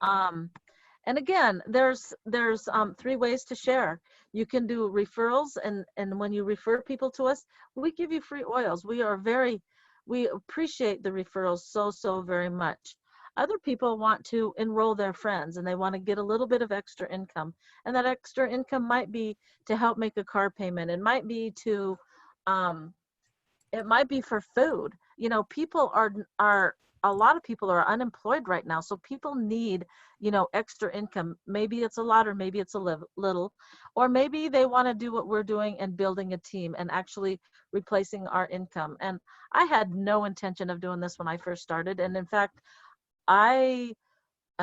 and again, there's 3 ways to share. You can do referrals, and when you refer people to us, we give you free oils. We appreciate the referrals so very much. Other people want to enroll their friends, and they want to get a little bit of extra income, and that extra income might be to help make a car payment. It might be to, it might be for food. You know, people are a lot of people are unemployed right now, so people need, you know, extra income. Maybe it's a lot, or maybe it's a little, or maybe they want to do what we're doing and building a team and actually replacing our income. And I had no intention of doing this when I first started, and in fact, I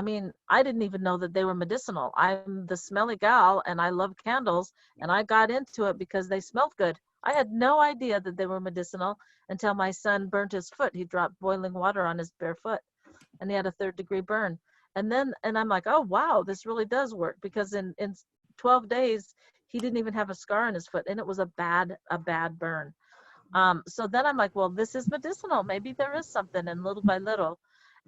mean, I didn't even know that they were medicinal. I'm the smelly gal, and I love candles, and I got into it because they smelled good. I had no idea that they were medicinal until my son burnt his foot. He dropped boiling water on his bare foot, and he had a 3rd-degree burn. And I'm like, oh wow, this really does work, because in 12 days he didn't even have a scar on his foot, and it was a bad burn. So then I'm like, well, this is medicinal. Maybe there is something. And little by little.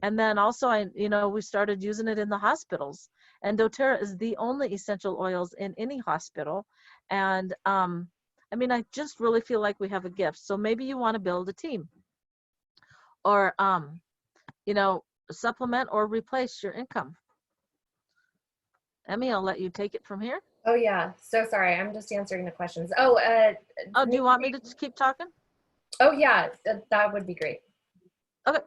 And then also, we started using it in the hospitals. And doTERRA is the only essential oils in any hospital. And I mean, I just really feel like we have a gift. So maybe you want to build a team, or, supplement or replace your income. Emmy, I'll let you take it from here. Oh yeah, so sorry, I'm just answering the questions. Oh, do you want me to keep talking? Oh yeah, that would be great. Okay,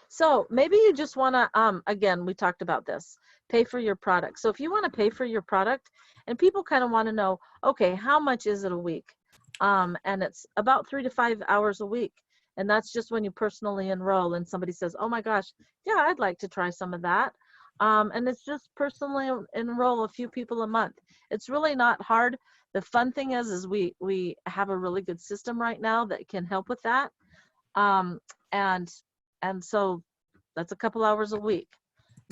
so maybe you just want to, again, we talked about this, pay for your product. So if you want to pay for your product, and people kind of want to know, okay, how much is it a week? And it's about 3 to 5 hours a week. And that's just when you personally enroll and somebody says, oh my gosh, yeah, I'd like to try some of that. And it's just personally enroll a few people a month. It's really not hard. The fun thing is we have a really good system right now that can help with that. And so that's a couple hours a week.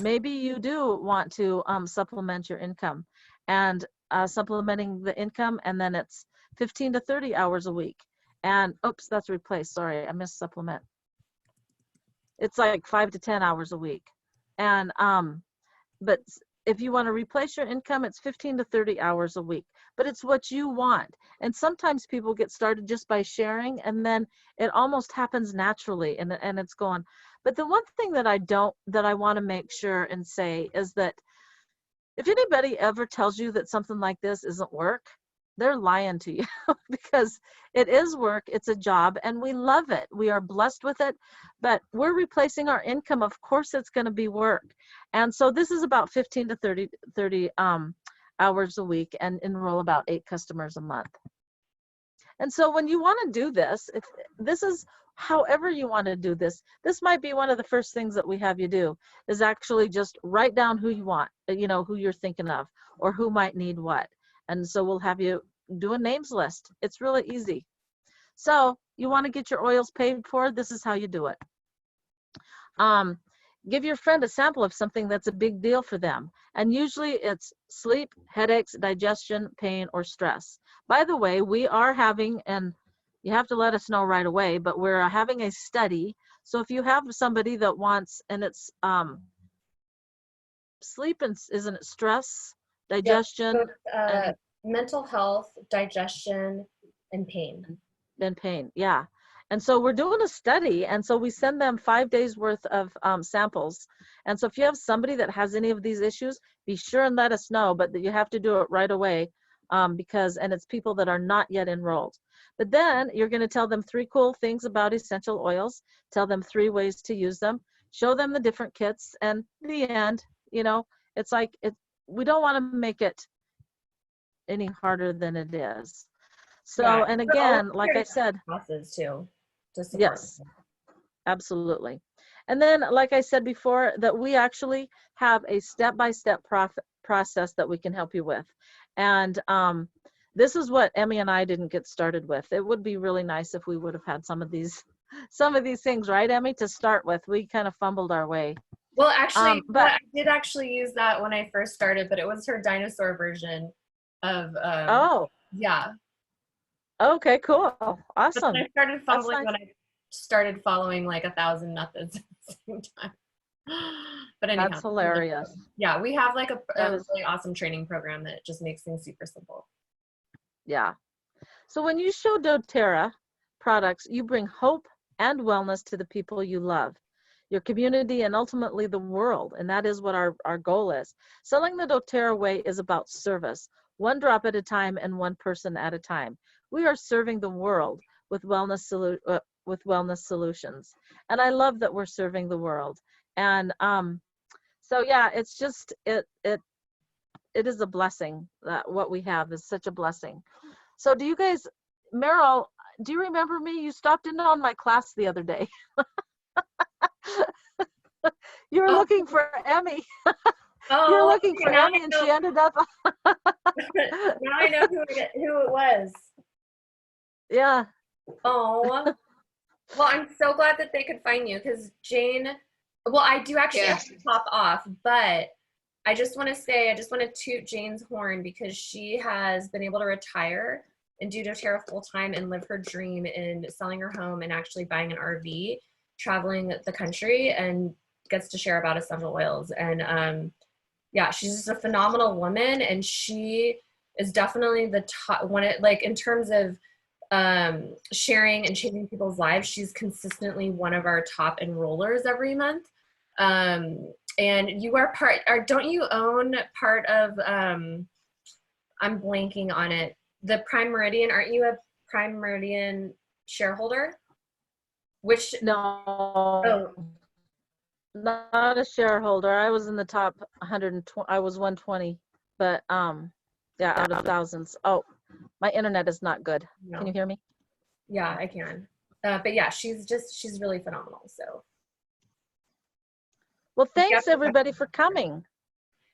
Maybe you do want to supplement your income, and supplementing the income, and then it's 15 to 30 hours a week. And oops, that's replaced. Sorry, I missed supplement. It's like 5 to 10 hours a week. And but if you want to replace your income, it's 15 to 30 hours a week. But it's what you want. And sometimes people get started just by sharing, and then it almost happens naturally, and it's going. But the one thing that I want to make sure and say is that if anybody ever tells you that something like this isn't work, they're lying to you because it is work. It's a job, and we love it. We are blessed with it, but we're replacing our income. Of course, it's going to be work. And so this is about 15 to 30 hours a week, and enroll about 8 customers a month. And so when you want to do this, if this is however you want to do this, this might be one of the first things that we have you do, is actually just write down who you want, who you're thinking of, or who might need what. And so we'll have you do a names list. It's really easy. So you want to get your oils paid for, this is how you do it. Give your friend a sample of something that's a big deal for them. And usually it's sleep, headaches, digestion, pain, or stress. By the way, we are having, and you have to let us know right away, but we're having a study. So if you have somebody that wants, and it's sleep, and isn't it stress, digestion, Both, and mental health, digestion, and pain. yeah. And so we're doing a study, and so we send them 5 days worth of samples. And so if you have somebody that has any of these issues, be sure and let us know, but you have to do it right away, because, and it's people that are not yet enrolled. But then you're going to tell them 3 cool things about essential oils, tell them 3 ways to use them, show them the different kits, and in the end, you know, it's like, we don't want to make it any harder than it is. So, Yeah, and again, like I said, classes too, to support. yes, absolutely. And then, like I said before, that we actually have a step-by-step process that we can help you with. And this is what Emmy and I didn't get started with. It would be really nice if we would have had some of these things, right, Emmy, to start with. We kind of fumbled our way. Well, actually, but I did actually use that when I first started, but it was her dinosaur version of, oh, yeah. okay, cool, But awesome. then I started fumbling nice. when I started following like 1,000 methods at the same time. But anyhow, That's hilarious. Yeah, we have like a is, really awesome training program that just makes things super simple. yeah. So when you show doTERRA products, you bring hope and wellness to the people you love, your community, and ultimately the world. And that is what our goal is. Selling the doTERRA way is about service, one drop at a time and one person at a time. We are serving the world with wellness solutions. And I love that we're serving the world. And so yeah, it's just, it is a blessing. That what we have is such a blessing. So do you guys, Meryl, do you remember me? You stopped in on my class the other day. You were looking for Emmy. You were looking for Emmy, and she ended up. Now I know who it was. Yeah. Oh. Well, I'm so glad that they could find you, because Jane, well, I do actually have to pop off, but I just want to toot Jane's horn, because she has been able to retire and do doTERRA full time and live her dream in selling her home and actually buying an RV, traveling the country, and gets to share about essential oils. And yeah, she's just a phenomenal woman, and she is definitely the top one. Like in terms of sharing and changing people's lives, she's consistently one of our top enrollers every month. And you are don't you own part of, I'm blanking on it, the Prime Meridian? Aren't you a Prime Meridian shareholder? Which, no, not a shareholder. I was in the top 120. I was 120, but yeah, out of thousands. Oh, my internet is not good. No. Can you hear me? Yeah, I can. But yeah, she's really phenomenal. So. Well, thanks everybody for coming.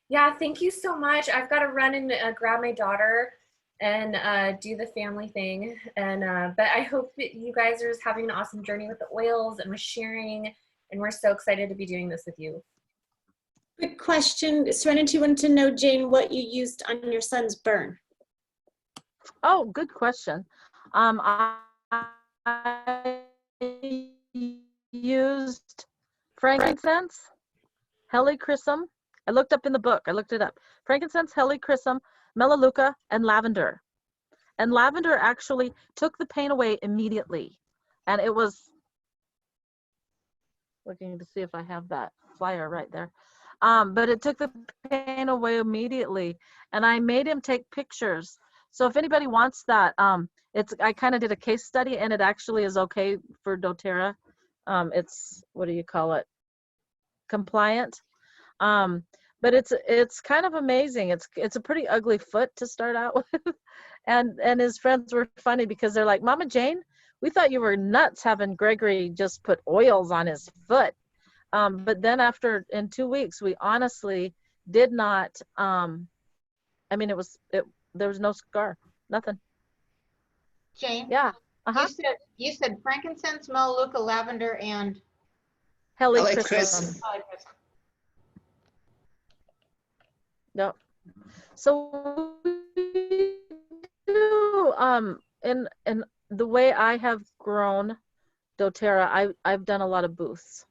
Yeah, thank you so much. I've got to run and grab my daughter and do the family thing. And but I hope that you guys are just having an awesome journey with the oils and with sharing. And we're so excited to be doing this with you. Quick question. Serenity wanted to know, Jane, what you used on your son's burn. Oh, good question. I used frankincense, helichrysum. I looked up in the book. I looked it up. Frankincense, helichrysum, melaleuca, and lavender. And lavender actually took the pain away immediately. And it was, looking to see if I have that flyer right there. But it took the pain away immediately. And I made him take pictures. So if anybody wants that, I kind of did a case study, and it actually is okay for doTERRA. It's, what do you call it? Compliant. But it's kind of amazing. It's a pretty ugly foot to start out with. And his friends were funny because they're like, Mama Jane, we thought you were nuts having Gregory just put oils on his foot. But then in 2 weeks, we honestly did not, I mean, there was no scar, nothing. Jane? Yeah. Uh-huh. You said frankincense, melaleuca, lavender, and Helichrysum. No. So we do, in the way I have grown doTERRA, I've done a lot of booths.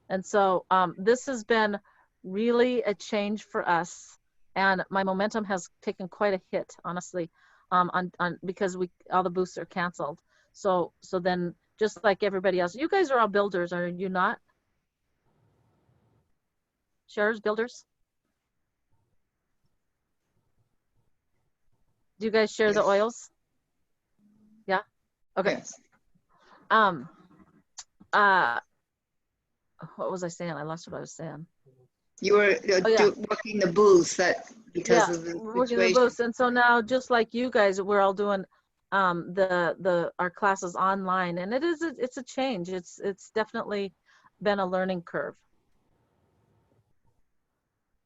And so this has been really a change for us, and my momentum has taken quite a hit, honestly, on because all the booths are canceled. So then, just like everybody else, you guys are all builders, are you not? Sharers, builders? Do you guys share the Yes. oils? Yeah. Okay. Yes. What was I saying? I lost what I was saying. You were Oh, yeah. working the booths that because Yeah, of the working the situation. booths. And so now, just like you guys, we're all doing our classes online, and it's a change. It's definitely been a learning curve,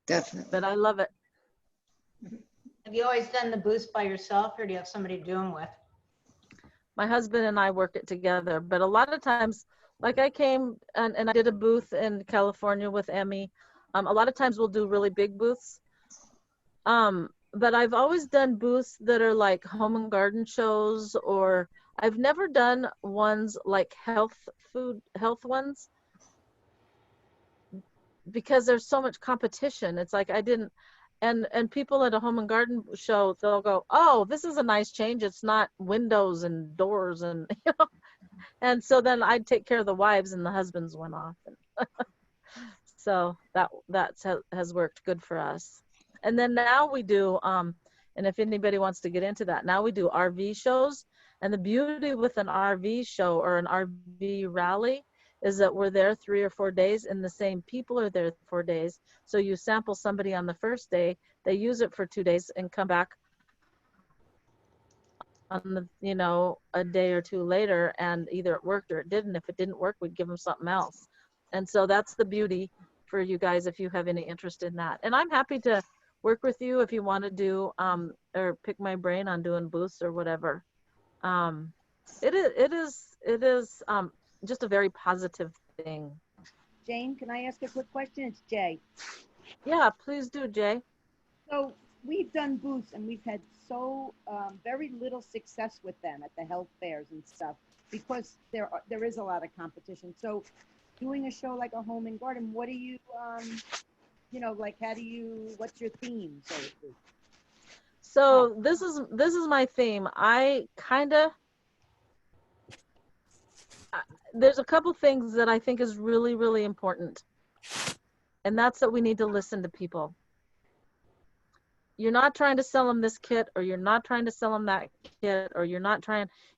Definitely. but I love it. have you always done the booths by yourself, or do you have somebody to do them with? My husband and I work it together, but a lot of times, like I came and I did a booth in California with Emmy. A lot of times we'll do really big booths. But I've always done booths that are like home and garden shows, or I've never done ones like health ones, because there's so much competition. It's like I didn't, and people at a home and garden show, they'll go, oh, this is a nice change. It's not windows and doors and, you know, and so then I'd take care of the wives and the husbands went off. So that has worked good for us. And then now we do, and if anybody wants to get into that, now we do RV shows. And the beauty with an RV show or an RV rally is that we're there 3 or 4 days, and the same people are there 4 days. So you sample somebody on the first day, they use it for 2 days and come back on the, you know, a day or two later, and either it worked or it didn't. If it didn't work, we'd give them something else. And so that's the beauty for you guys if you have any interest in that. And I'm happy to work with you if you want to do or pick my brain on doing booths or whatever. It is just a very positive thing. Jane, can I ask a quick question? It's Jay. Yeah, please do, Jay. So we've done booths and we've had so very little success with them at the health fairs and stuff because there is a lot of competition. So doing a show like a home and garden, what do you, you know, like what's your theme, so to speak? So this is my theme. There's a couple things that I think is really, really important. And that's that we need to listen to people. You're not trying to sell them this kit, or you're not trying to sell them that kit, or you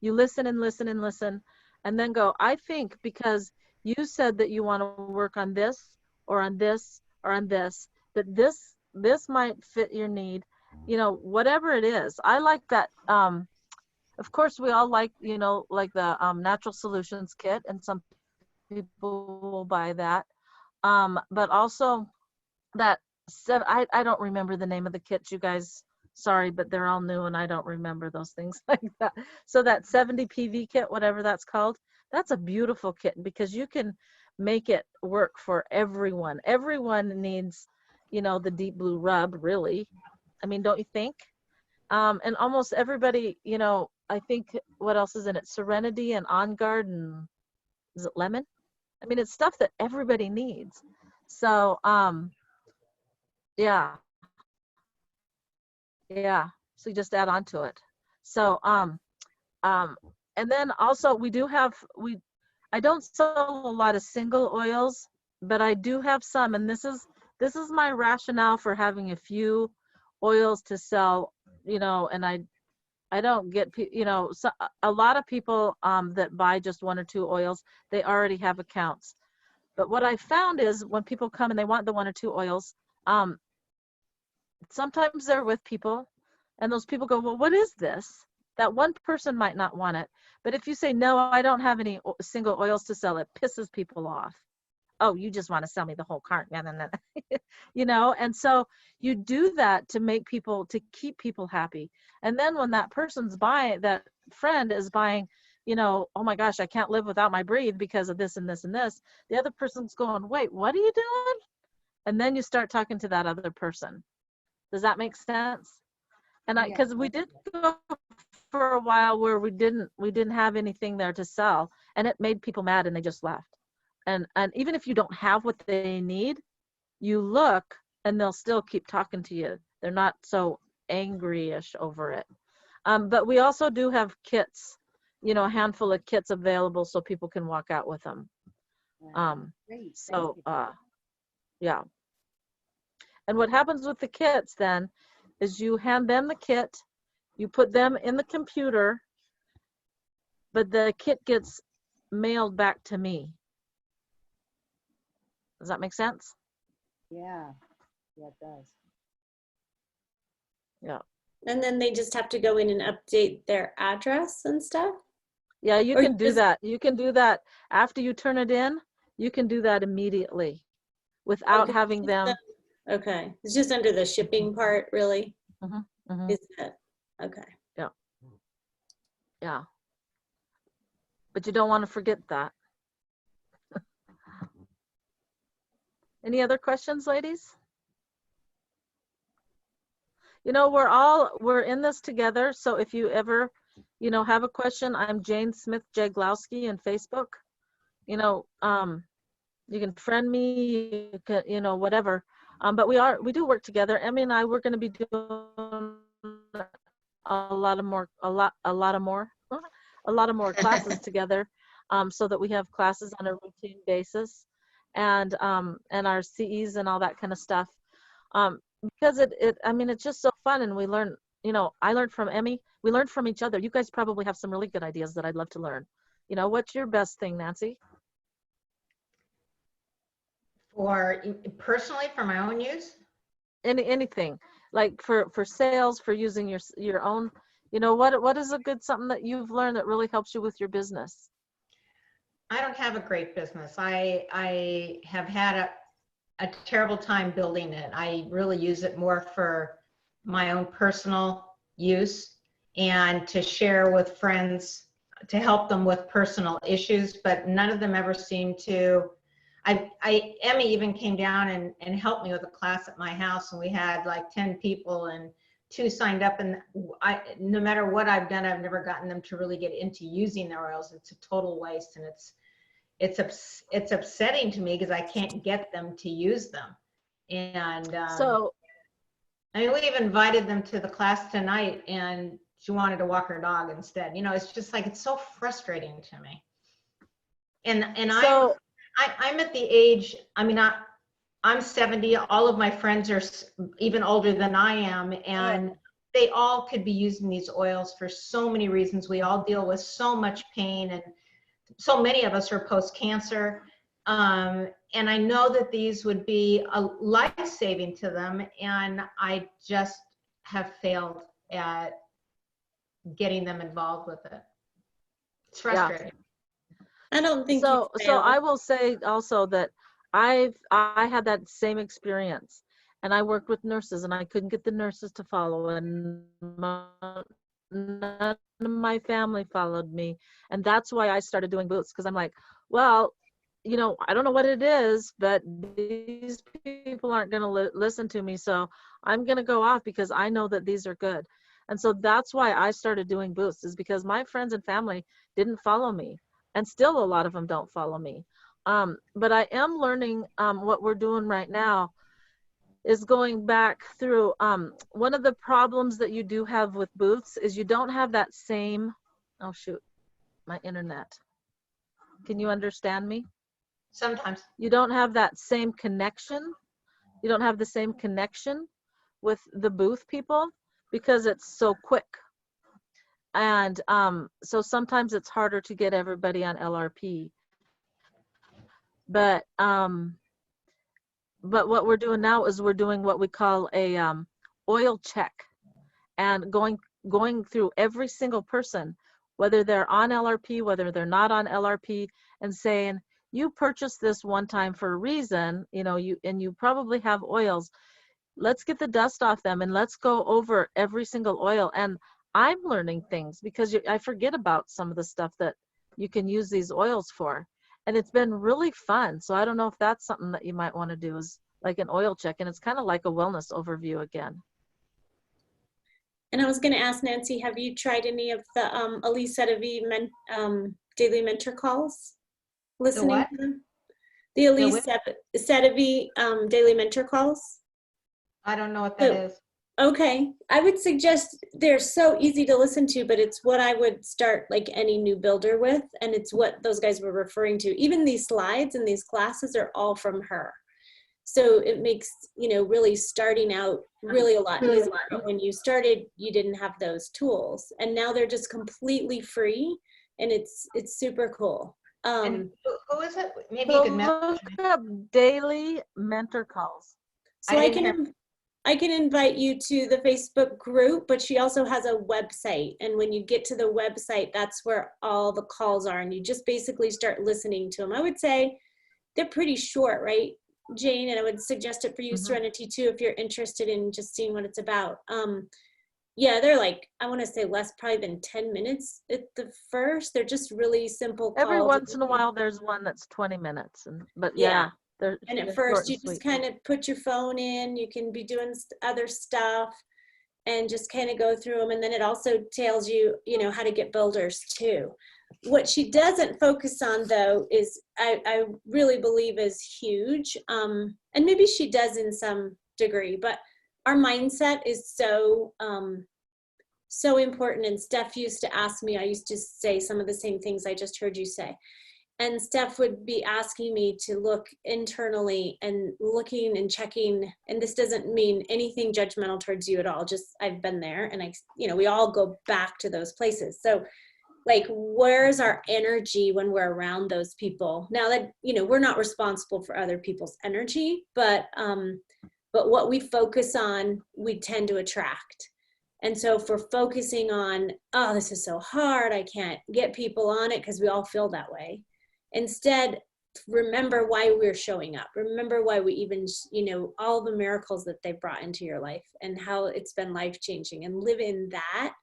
listen and listen and listen, and then go, I think because you said that you want to work on this, or on this, or on this, that this might fit your need, you know, whatever it is. I like that. Of course, we all like, you know, like the natural solutions kit, and some people will buy that. But also that I don't remember the name of the kits, you guys. Sorry, but they're all new and I don't remember those things like that. So that 70 PV kit, whatever that's called, that's a beautiful kit because you can make it work for everyone. Everyone needs, you know, the deep blue rub, really. I mean, don't you think? And almost everybody, you know, I think, what else is in it? Serenity and On Guard, and is it lemon? I mean, it's stuff that everybody needs. So, yeah. So you just add on to it. So, and then also I don't sell a lot of single oils, but I do have some, and this is my rationale for having a few oils to sell, you know, and I don't get, you know, so a lot of people that buy just 1 or 2 oils, they already have accounts. But what I found is when people come and they want the 1 or 2 oils, sometimes they're with people and those people go, well, what is this? That one person might not want it. But if you say, no, I don't have any single oils to sell, it pisses people off. Oh, you just want to sell me the whole cart. You know, and so you do that to keep people happy. And then when that person's buying, that friend is buying oh my gosh, I can't live without my breathe because of this and this and this. The other person's going, wait, what are you doing? And then you start talking to that other person. Does that make sense? And because we did go for a while where we didn't have anything there to sell, and it made people mad and they just left. And even if you don't have what they need, you look and they'll still keep talking to you. They're not so angry-ish over it. But we also do have kits, a handful of kits available so people can walk out with them. Yeah. And what happens with the kits then is you hand them the kit, you put them in the computer, but the kit gets mailed back to me. Does that make sense? Yeah, it does. Yeah. And then they just have to go in and update their address and stuff? Yeah, you can do that. You can do that after you turn it in. You can do that immediately without having them. Okay. It's just under the shipping part, really? Is it? Okay. Yeah. Yeah. But you don't want to forget that. Any other questions, ladies? We're in this together. So if you ever, have a question, I'm Jane Smith Jaglowski on Facebook. You can friend me, you can, whatever. But we do work together. Emmy and I, we're going to be doing a lot of more classes together, so that we have classes on a routine basis, and our CEs and all that kind of stuff. Because it's just so fun, and we learn, I learned from Emmy, we learned from each other. You guys probably have some really good ideas that I'd love to learn. What's your best thing, Nancy? For personally, for my own use? Anything, like for sales, for using your own, what is a good something that you've learned that really helps you with your business? I don't have a great business. I have had a terrible time building it. I really use it more for my own personal use and to share with friends, to help them with personal issues, but none of them ever seem to. Emmy even came down and helped me with a class at my house, and we had like 10 people and 2 signed up, and no matter what I've done, I've never gotten them to really get into using their oils. It's a total waste, and it's upsetting to me because I can't get them to use them. And we've invited them to the class tonight, and she wanted to walk her dog instead. It's just like, it's so frustrating to me. And I'm at the age, I'm 70, all of my friends are even older than I am, and they all could be using these oils for so many reasons. We all deal with so much pain, and so many of us are post-cancer. And I know that these would be a life-saving to them, and I just have failed at getting them involved with it. It's frustrating. Yeah. I don't think so. I will say also that I had that same experience, and I worked with nurses, and I couldn't get the nurses to follow, and none of my family followed me, and that's why I started doing booths, because I'm like, well, I don't know what it is, but these people aren't going to listen to me, so I'm going to go off because I know that these are good. And so that's why I started doing booths, is because my friends and family didn't follow me, and still a lot of them don't follow me. But I am learning what we're doing right now is going back through. One of the problems that you do have with booths is you don't have that same, oh shoot, my internet. Can you understand me? Sometimes. You don't have that same connection. You don't have the same connection with the booth people because it's so quick. And so sometimes it's harder to get everybody on LRP. But what we're doing now is we're doing what we call a oil check, and going through every single person, whether they're on LRP, whether they're not on LRP, and saying, you purchased this one time for a reason, you probably have oils. Let's get the dust off them, and let's go over every single oil. And I'm learning things because I forget about some of the stuff that you can use these oils for. And it's been really fun. So I don't know if that's something that you might want to do, is like an oil check. And it's kind of like a wellness overview again. And I was going to ask Nancy, have you tried any of the Elise Sedavi daily mentor calls? Listening what? to them? The Elise Sedavi daily mentor calls? I don't know what that is. Okay, I would suggest, they're so easy to listen to, but it's what I would start like any new builder with, and it's what those guys were referring to. Even these slides and these classes are all from her. So it makes, you know, really starting out really a lot easier. When you started, you didn't have those tools, and now they're just completely free, and it's super cool. And who is it? Maybe you can look up daily mentor calls. So I can invite you to the Facebook group, but she also has a website. And when you get to the website, that's where all the calls are. And you just basically start listening to them. I would say they're pretty short, right, Jane? And I would suggest it for you, Serenity, too, if you're interested in just seeing what it's about. Yeah, they're like, I want to say less probably than 10 minutes at the first. They're just really simple calls. Every once in a while, there's one that's 20 minutes. But yeah. And at first, you just kind of put your phone in. You can be doing other stuff and just kind of go through them. And then it also tells you, you know, how to get builders too. What she doesn't focus on, though, is I really believe is huge. And maybe she does in some degree, but our mindset is so important. And Steph used to ask me, I used to say some of the same things I just heard you say. And Steph would be asking me to look internally and looking and checking. And this doesn't mean anything judgmental towards you at all. Just I've been there, and we all go back to those places. So like, where's our energy when we're around those people? Now that, we're not responsible for other people's energy, but what we focus on, we tend to attract. And so if we're focusing on, oh, this is so hard, I can't get people on it, because we all feel that way. Instead, remember why we're showing up. Remember why we even, all the miracles that they brought into your life and how it's been life-changing, and live in that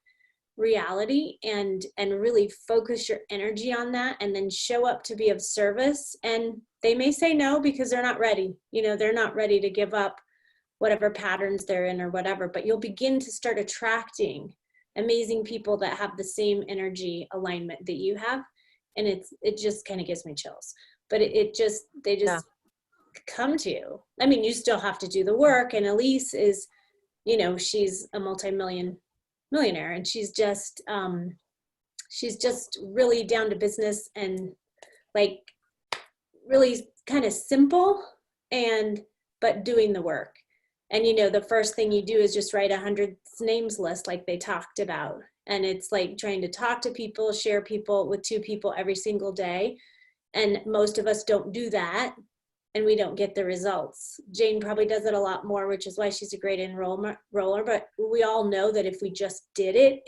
reality and really focus your energy on that, and then show up to be of service. And they may say no because they're not ready. They're not ready to give up whatever patterns they're in or whatever, but you'll begin to start attracting amazing people that have the same energy alignment that you have. And it just kind of gives me chills, but they just come to you. I mean, you still have to do the work. And Elise is, she's a multi-millionaire, and she's just really down to business, and like really kind of simple, but doing the work. And, the first thing you do is just write 100 names list like they talked about. And it's like trying to talk to people, share people with 2 people every single day. And most of us don't do that, and we don't get the results. Jane probably does it a lot more, which is why she's a great enroller. But we all know that if we just did it,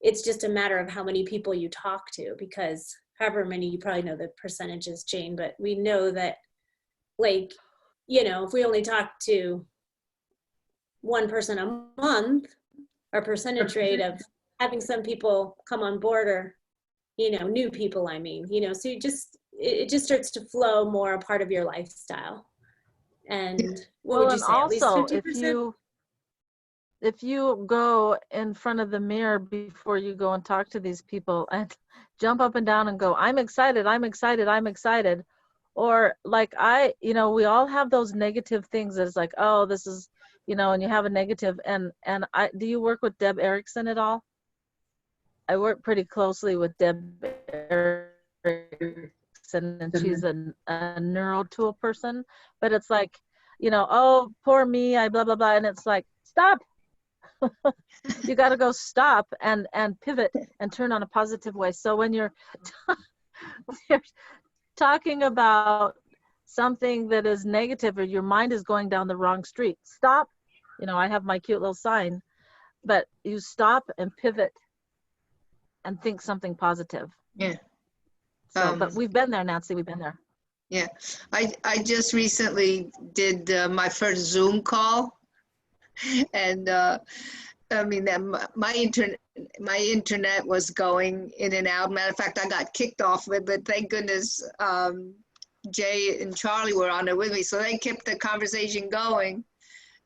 it's just a matter of how many people you talk to, because however many, you probably know the percentages, Jane, but we know that, like, if we only talk to one person a month, our percentage rate of having some people come on board, or, new people, I mean, so it just starts to flow more a part of your lifestyle. And what would you say? Also, at least 50%? if you go in front of the mirror before you go and talk to these people and jump up and down and go, I'm excited, I'm excited, I'm excited. Or like we all have those negative things that it's like, oh, this is, and you have a negative. And do you work with Deb Erickson at all? I work pretty closely with Deb Erickson, and she's a neuro tool person. But it's like, oh, poor me, I blah, blah, blah. And it's like, stop. You got to go stop and pivot and turn on a positive way. So when you're talking about something that is negative, or your mind is going down the wrong street, stop. I have my cute little sign, but you stop and pivot and think something positive. Yeah. So, but we've been there, Nancy, we've been there. Yeah. I just recently did my first Zoom call, and my my internet was going in and out. Matter of fact, I got kicked off of it, but thank goodness Jay and Charlie were on there with me, so they kept the conversation going.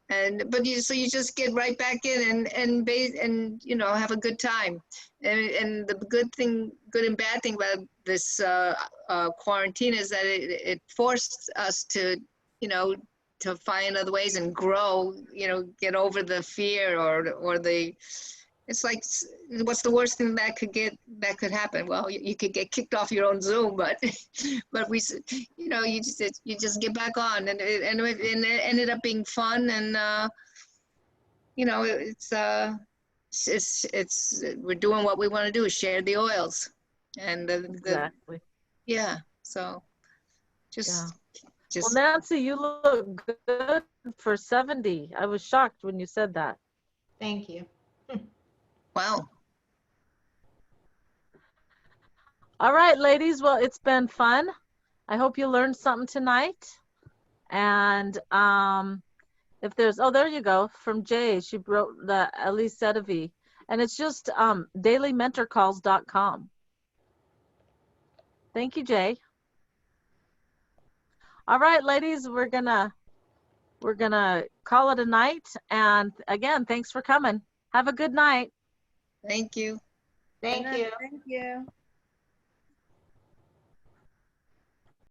But you just get right back in and you know, have a good time. And the good and bad thing about this quarantine is that it forced us to, you know, to find other ways and grow, you know, get over the fear or the, it's like, what's the worst thing that could happen? Well, you could get kicked off your own Zoom, but we, you know, you just get back on, and it ended up being fun, and you know, it's we're doing what we want to do, share the oils, and Exactly. yeah. So just Well, Nancy, you look good for 70. I was shocked when you said that. Thank you. Wow. All right, ladies. Well, it's been fun. I hope you learned something tonight. And if there's, oh, there you go, from Jay. She wrote the Elise Sedavi. And it's just dailymentorcalls.com. Thank you, Jay. All right, ladies, we're gonna call it a night. And again, thanks for coming. Have a good night. Thank you. Thank you. Thank you.